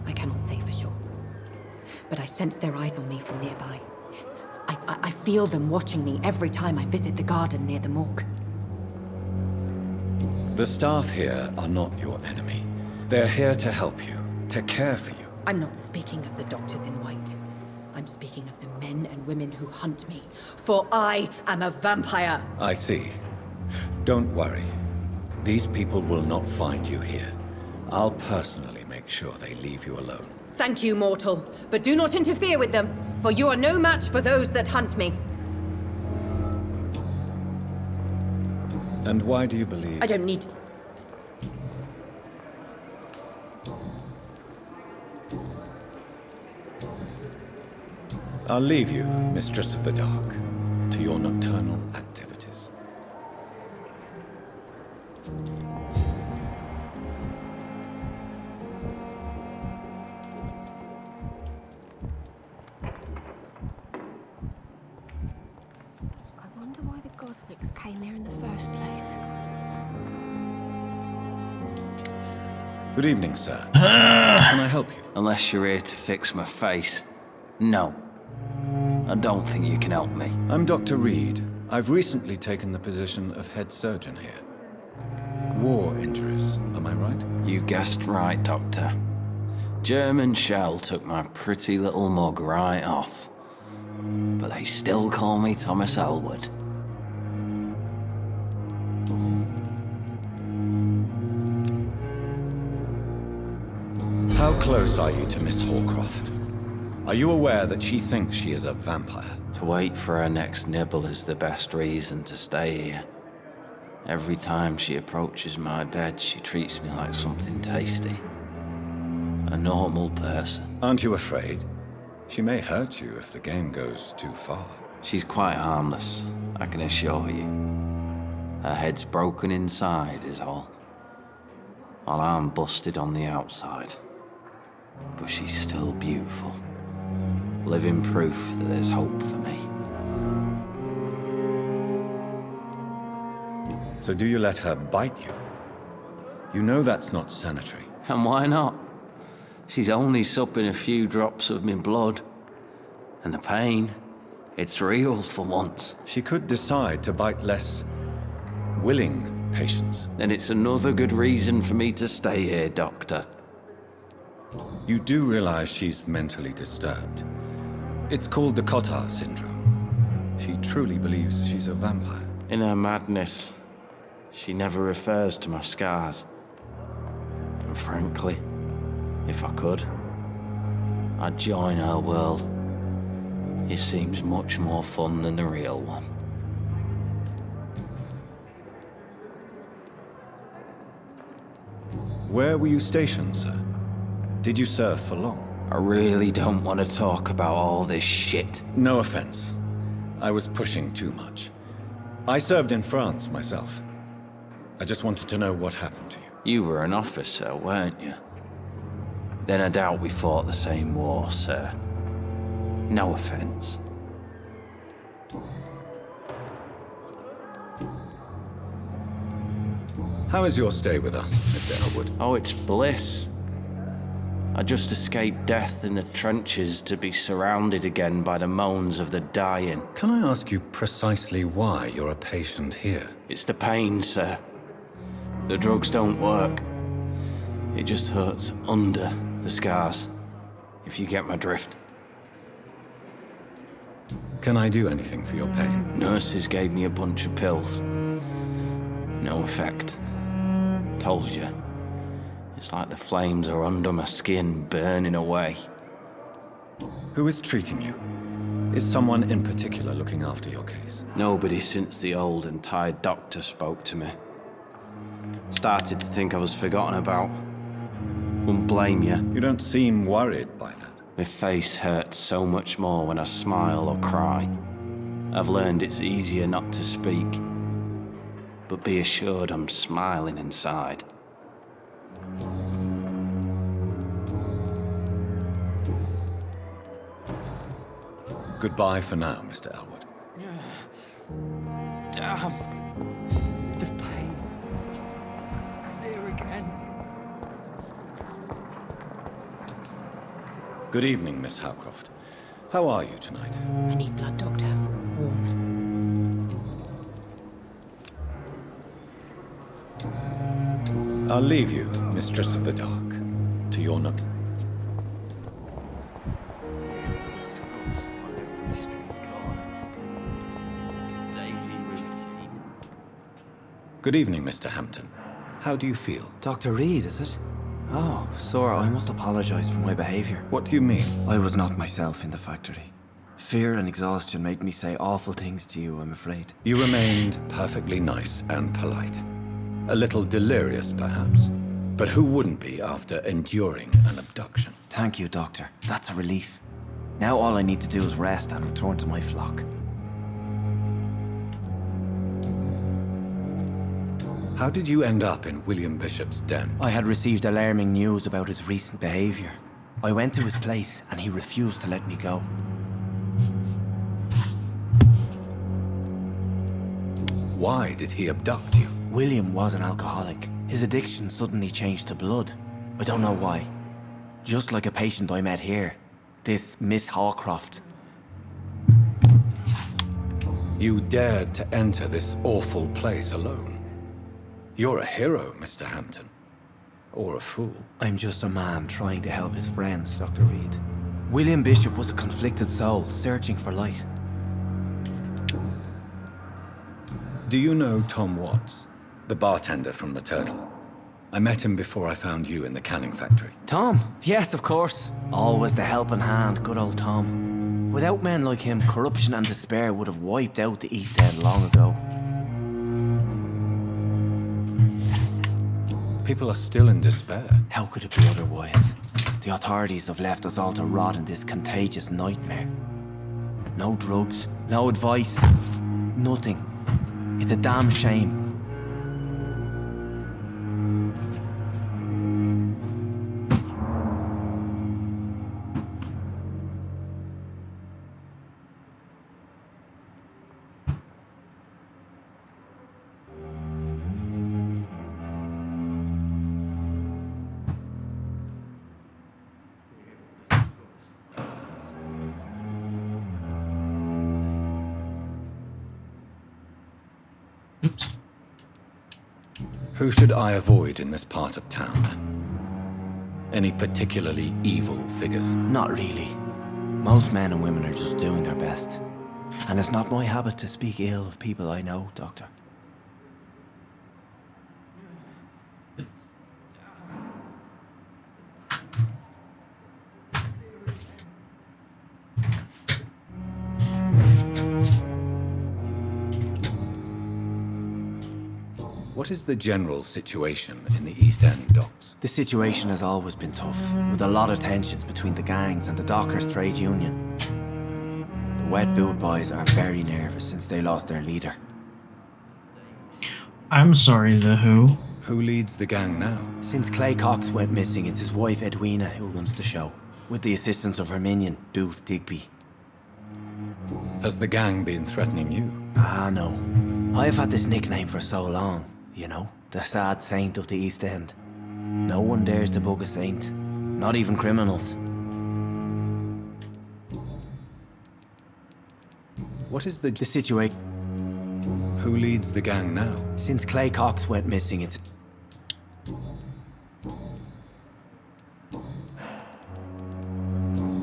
Speaker 10: I cannot say for sure. But I sense their eyes on me from nearby. I feel them watching me every time I visit the garden near the morgue.
Speaker 14: The staff here are not your enemy. They're here to help you, to care for you.
Speaker 10: I'm not speaking of the doctors in white. I'm speaking of the men and women who hunt me. For I am a vampire.
Speaker 14: I see. Don't worry. These people will not find you here. I'll personally make sure they leave you alone.
Speaker 10: Thank you, mortal. But do not interfere with them, for you are no match for those that hunt me.
Speaker 14: And why do you believe...
Speaker 10: I don't need...
Speaker 14: I'll leave you, Mistress of the Dark, to your nocturnal activities.
Speaker 3: I wonder why the Gothics came here in the first place.
Speaker 14: Good evening, sir. Can I help you?
Speaker 12: Unless you're here to fix my face. No. I don't think you can help me.
Speaker 14: I'm Dr. Reed. I've recently taken the position of head surgeon here. War injuries, am I right?
Speaker 12: You guessed right, Doctor. German shell took my pretty little mug right off. But they still call me Thomas Elwood.
Speaker 14: How close are you to Miss Hawcroft? Are you aware that she thinks she is a vampire?
Speaker 12: To wait for her next nibble is the best reason to stay here. Every time she approaches my bed, she treats me like something tasty. A normal person.
Speaker 14: Aren't you afraid? She may hurt you if the game goes too far.
Speaker 12: She's quite harmless, I can assure you. Her head's broken inside is all. While I'm busted on the outside. But she's still beautiful. Living proof that there's hope for me.
Speaker 14: So do you let her bite you? You know that's not sanitary.
Speaker 12: And why not? She's only supping a few drops of me blood. And the pain, it's real for once.
Speaker 14: She could decide to bite less willing patients.
Speaker 12: Then it's another good reason for me to stay here, Doctor.
Speaker 14: You do realize she's mentally disturbed. It's called the Cotard syndrome. She truly believes she's a vampire.
Speaker 12: In her madness, she never refers to my scars. And frankly, if I could, I'd join her world. It seems much more fun than the real one.
Speaker 14: Where were you stationed, sir? Did you serve for long?
Speaker 12: I really don't want to talk about all this shit.
Speaker 14: No offense. I was pushing too much. I served in France myself. I just wanted to know what happened to you.
Speaker 12: You were an officer, weren't you? Then I doubt we fought the same war, sir. No offense.
Speaker 14: How is your stay with us, Mr. Elwood?
Speaker 12: Oh, it's bliss. I just escaped death in the trenches to be surrounded again by the moans of the dying.
Speaker 14: Can I ask you precisely why you're a patient here?
Speaker 12: It's the pain, sir. The drugs don't work. It just hurts under the scars, if you get my drift.
Speaker 14: Can I do anything for your pain?
Speaker 12: Nurses gave me a bunch of pills. No effect. Told you. It's like the flames are under my skin, burning away.
Speaker 14: Who is treating you? Is someone in particular looking after your case?
Speaker 12: Nobody since the old and tired doctor spoke to me. Started to think I was forgotten about. Wouldn't blame you.
Speaker 14: You don't seem worried by that.
Speaker 12: My face hurts so much more when I smile or cry. I've learned it's easier not to speak. But be assured I'm smiling inside.
Speaker 14: Goodbye for now, Mr. Elwood.
Speaker 12: Damn. The pain. Here again.
Speaker 14: Good evening, Miss Howcroft. How are you tonight?
Speaker 10: I need blood, Doctor. Warm.
Speaker 14: I'll leave you, Mistress of the Dark, to your nook. Good evening, Mr. Hampton. How do you feel?
Speaker 18: Dr. Reed, is it? Oh, sir, I must apologize for my behavior.
Speaker 14: What do you mean?
Speaker 18: I was not myself in the factory. Fear and exhaustion made me say awful things to you, I'm afraid.
Speaker 14: You remained perfectly nice and polite. A little delirious, perhaps. But who wouldn't be after enduring an abduction?
Speaker 18: Thank you, Doctor. That's a relief. Now all I need to do is rest and return to my flock.
Speaker 14: How did you end up in William Bishop's den?
Speaker 18: I had received alarming news about his recent behavior. I went to his place and he refused to let me go.
Speaker 14: Why did he abduct you?
Speaker 18: William was an alcoholic. His addiction suddenly changed to blood. I don't know why. Just like a patient I met here. This Miss Hawcroft.
Speaker 14: You dared to enter this awful place alone. You're a hero, Mr. Hampton. Or a fool.
Speaker 18: I'm just a man trying to help his friends, Dr. Reed. William Bishop was a conflicted soul, searching for light.
Speaker 14: Do you know Tom Watts, the bartender from the Turtle? I met him before I found you in the canning factory.
Speaker 18: Tom? Yes, of course. Always the helping hand, good old Tom. Without men like him, corruption and despair would have wiped out the East End long ago.
Speaker 14: People are still in despair.
Speaker 18: How could it be otherwise? The authorities have left us all to rot in this contagious nightmare. No drugs, no advice, nothing. It's a damn shame.
Speaker 14: Who should I avoid in this part of town, then? Any particularly evil figures?
Speaker 18: Not really. Most men and women are just doing their best. And it's not my habit to speak ill of people I know, Doctor.
Speaker 14: What is the general situation in the East End docks?
Speaker 18: The situation has always been tough, with a lot of tensions between the gangs and the Dockers' trade union. The Wet Boot boys are very nervous since they lost their leader.
Speaker 1: I'm sorry, the who?
Speaker 14: Who leads the gang now?
Speaker 18: Since Clay Cox went missing, it's his wife Edwina who runs the show, with the assistance of her minion, Booth Digby.
Speaker 14: Has the gang been threatening you?
Speaker 18: Ah, no. I've had this nickname for so long. You know, the sad saint of the East End. No one dares to bug a saint, not even criminals.
Speaker 14: What is the
Speaker 18: situation?
Speaker 14: Who leads the gang now?
Speaker 18: Since Clay Cox went missing, it's...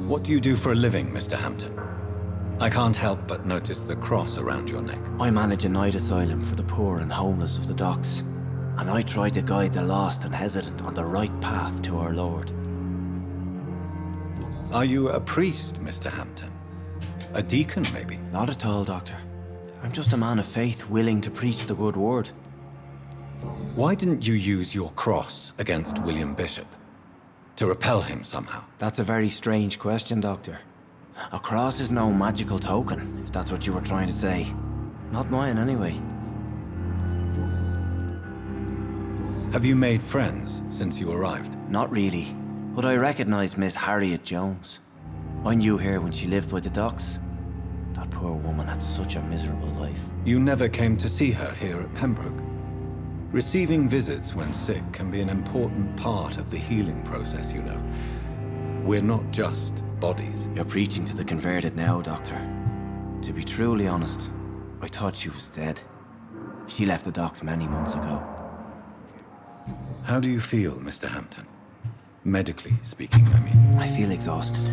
Speaker 14: What do you do for a living, Mr. Hampton? I can't help but notice the cross around your neck.
Speaker 18: I manage a night asylum for the poor and homeless of the docks. And I try to guide the lost and hesitant on the right path to our Lord.
Speaker 14: Are you a priest, Mr. Hampton? A deacon, maybe?
Speaker 18: Not at all, Doctor. I'm just a man of faith willing to preach the good word.
Speaker 14: Why didn't you use your cross against William Bishop? To repel him somehow?
Speaker 18: That's a very strange question, Doctor. A cross is no magical token, if that's what you were trying to say. Not mine, anyway.
Speaker 14: Have you made friends since you arrived?
Speaker 18: Not really, but I recognize Miss Harriet Jones. I knew her when she lived by the docks. That poor woman had such a miserable life.
Speaker 14: You never came to see her here at Pembroke? Receiving visits when sick can be an important part of the healing process, you know. We're not just bodies.
Speaker 18: You're preaching to the converted now, Doctor. To be truly honest, I thought she was dead. She left the docks many months ago.
Speaker 14: How do you feel, Mr. Hampton? Medically speaking, I mean.
Speaker 18: I feel exhausted.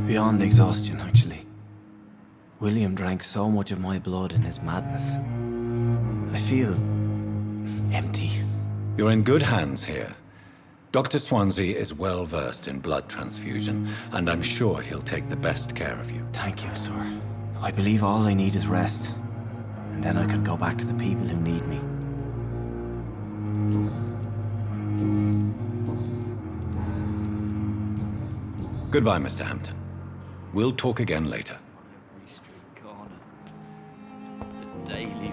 Speaker 18: Beyond exhaustion, actually. William drank so much of my blood in his madness. I feel... empty.
Speaker 14: You're in good hands here. Dr. Swansea is well versed in blood transfusion, and I'm sure he'll take the best care of you.
Speaker 18: Thank you, sir. I believe all I need is rest. And then I can go back to the people who need me.
Speaker 14: Goodbye, Mr. Hampton. We'll talk again later.
Speaker 12: Every street corner. The daily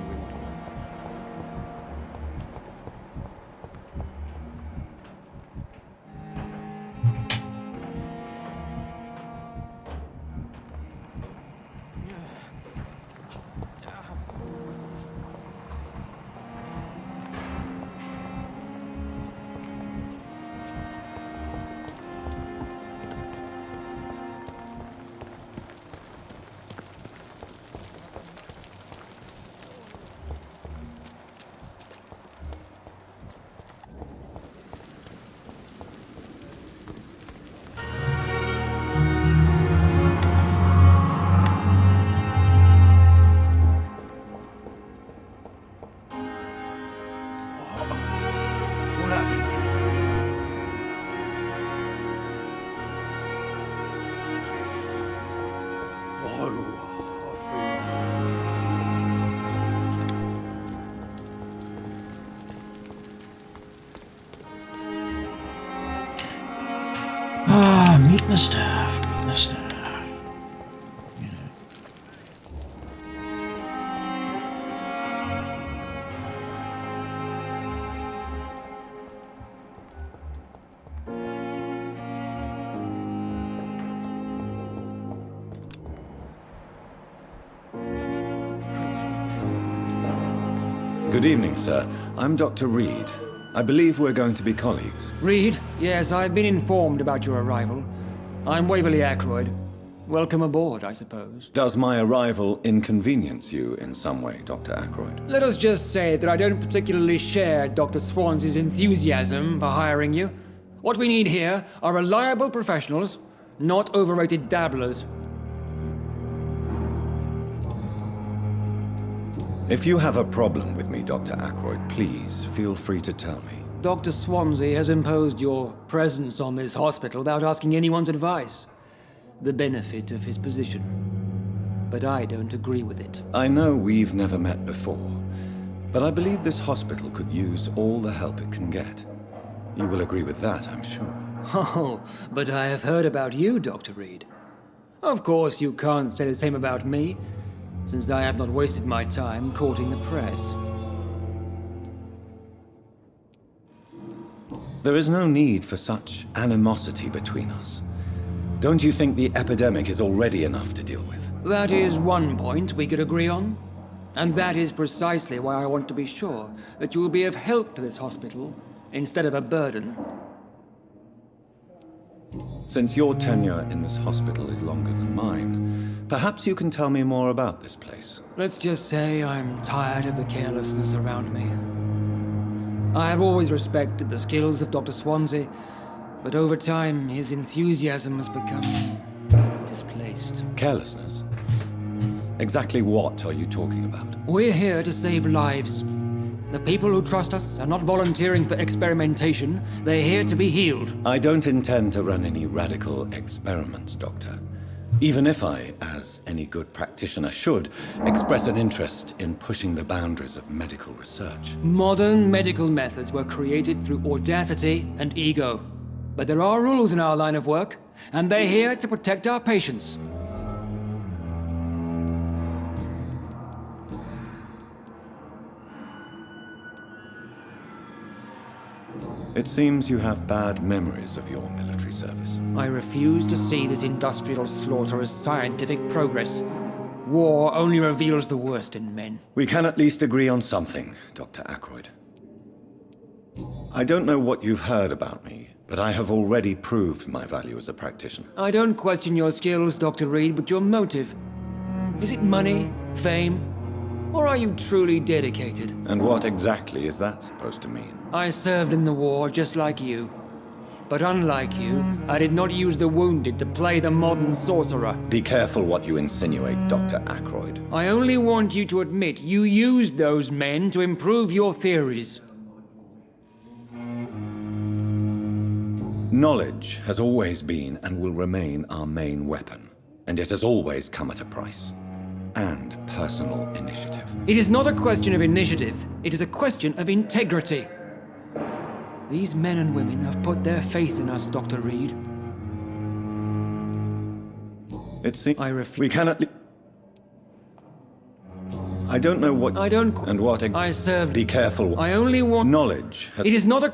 Speaker 1: Beating the staff, beating the staff.
Speaker 14: Good evening, sir. I'm Dr. Reed. I believe we're going to be colleagues.
Speaker 9: Reed? Yes, I've been informed about your arrival. I'm Waverly Ackroyd. Welcome aboard, I suppose.
Speaker 14: Does my arrival inconvenience you in some way, Dr. Ackroyd?
Speaker 9: Let us just say that I don't particularly share Dr. Swansea's enthusiasm for hiring you. What we need here are reliable professionals, not overrated dabblers.
Speaker 14: If you have a problem with me, Dr. Ackroyd, please feel free to tell me.
Speaker 9: Dr. Swansea has imposed your presence on this hospital without asking anyone's advice. The benefit of his position. But I don't agree with it.
Speaker 14: I know we've never met before, but I believe this hospital could use all the help it can get. You will agree with that, I'm sure.
Speaker 9: Oh, but I have heard about you, Dr. Reed. Of course, you can't say the same about me, since I have not wasted my time courting the press.
Speaker 14: There is no need for such animosity between us. Don't you think the epidemic is already enough to deal with?
Speaker 9: That is one point we could agree on. And that is precisely why I want to be sure that you will be of help to this hospital, instead of a burden.
Speaker 14: Since your tenure in this hospital is longer than mine, perhaps you can tell me more about this place.
Speaker 9: Let's just say I'm tired of the carelessness around me. I have always respected the skills of Dr. Swansea, but over time his enthusiasm has become displaced.
Speaker 14: Carelessness? Exactly what are you talking about?
Speaker 9: We're here to save lives. The people who trust us are not volunteering for experimentation. They're here to be healed.
Speaker 14: I don't intend to run any radical experiments, Doctor. Even if I, as any good practitioner should, express an interest in pushing the boundaries of medical research.
Speaker 9: Modern medical methods were created through audacity and ego. But there are rules in our line of work, and they're here to protect our patients.
Speaker 14: It seems you have bad memories of your military service.
Speaker 9: I refuse to see this industrial slaughter as scientific progress. War only reveals the worst in men.
Speaker 14: We can at least agree on something, Dr. Ackroyd. I don't know what you've heard about me, but I have already proved my value as a practitioner.
Speaker 9: I don't question your skills, Dr. Reed, but your motive. Is it money, fame, or are you truly dedicated?
Speaker 14: And what exactly is that supposed to mean?
Speaker 9: I served in the war just like you. But unlike you, I did not use the wounded to play the modern sorcerer.
Speaker 14: Be careful what you insinuate, Dr. Ackroyd.
Speaker 9: I only want you to admit you used those men to improve your theories.
Speaker 14: Knowledge has always been and will remain our main weapon, and it has always come at a price. And personal initiative.
Speaker 9: It is not a question of initiative, it is a question of integrity. These men and women have put their faith in us, Dr. Reed.
Speaker 14: It seems we cannot. I don't know what.
Speaker 9: I don't.
Speaker 14: And what.
Speaker 9: I served.
Speaker 14: Be careful.
Speaker 9: I only want.
Speaker 14: Knowledge.
Speaker 9: It is not a.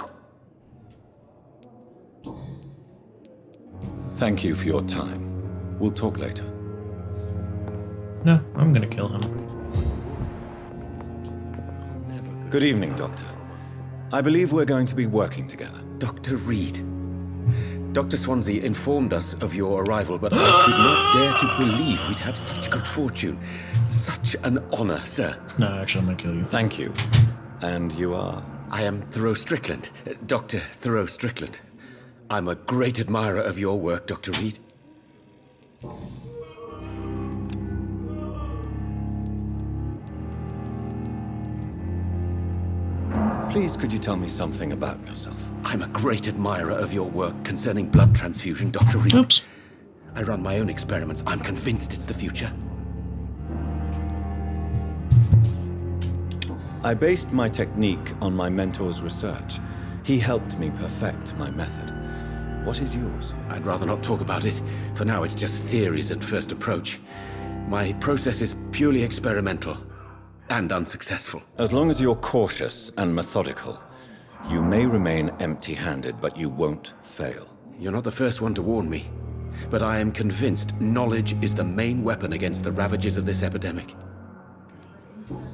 Speaker 14: Thank you for your time. We'll talk later.
Speaker 1: No, I'm gonna kill him.
Speaker 14: Good evening, Doctor. I believe we're going to be working together.
Speaker 11: Dr. Reed. Dr. Swansea informed us of your arrival, but I could not dare to believe we'd have such good fortune. Such an honor, sir.
Speaker 1: No, actually, I'm gonna kill you.
Speaker 14: Thank you. And you are?
Speaker 11: I am Thoreau Strickland, Dr. Thoreau Strickland. I'm a great admirer of your work, Dr. Reed.
Speaker 14: Please, could you tell me something about yourself?
Speaker 11: I'm a great admirer of your work concerning blood transfusion, Dr. Reed.
Speaker 1: Oops.
Speaker 11: I run my own experiments. I'm convinced it's the future.
Speaker 14: I based my technique on my mentor's research. He helped me perfect my method.
Speaker 11: What is yours? I'd rather not talk about it. For now, it's just theories at first approach. My process is purely experimental and unsuccessful.
Speaker 14: As long as you're cautious and methodical, you may remain empty-handed, but you won't fail.
Speaker 11: You're not the first one to warn me, but I am convinced knowledge is the main weapon against the ravages of this epidemic.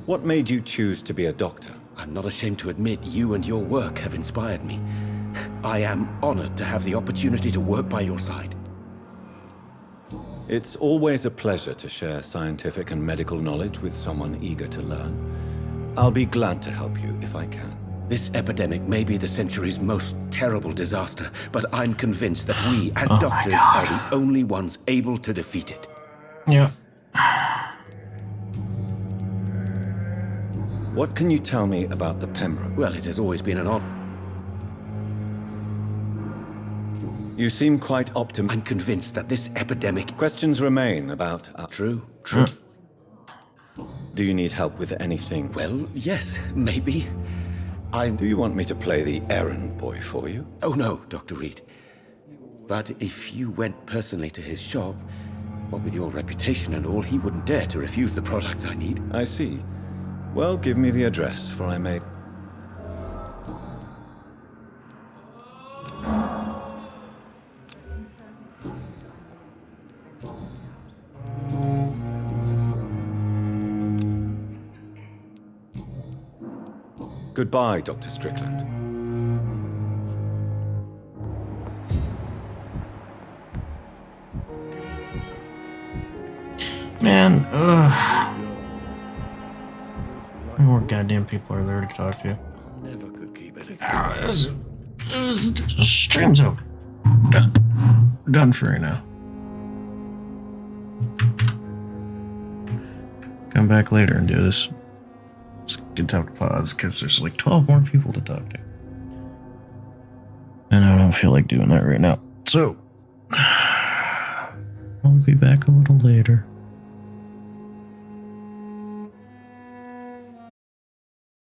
Speaker 14: What made you choose to be a doctor?
Speaker 11: I'm not ashamed to admit you and your work have inspired me. I am honored to have the opportunity to work by your side.
Speaker 14: It's always a pleasure to share scientific and medical knowledge with someone eager to learn. I'll be glad to help you if I can.
Speaker 11: This epidemic may be the century's most terrible disaster, but I'm convinced that we, as doctors, are the only ones able to defeat it.
Speaker 1: Yeah.
Speaker 14: What can you tell me about the Pembroke?
Speaker 11: Well, it has always been an odd...
Speaker 14: You seem quite optimistic.
Speaker 11: I'm convinced that this epidemic...
Speaker 14: Questions remain about...
Speaker 11: True.
Speaker 14: Do you need help with anything?
Speaker 11: Well, yes, maybe.
Speaker 14: Do you want me to play the errand boy for you?
Speaker 11: Oh no, Dr. Reed. But if you went personally to his shop, what with your reputation and all, he wouldn't dare to refuse the products I need.
Speaker 14: I see. Well, give me the address, for I may... Goodbye, Dr. Strickland.
Speaker 1: Man, ugh. How many more goddamn people are there to talk to?
Speaker 7: Never could keep it.
Speaker 1: Stream's over. Done for right now. Come back later and do this. It's a good time to pause because there's like 12 more people to talk to. And I don't feel like doing that right now. So, I'll be back a little later.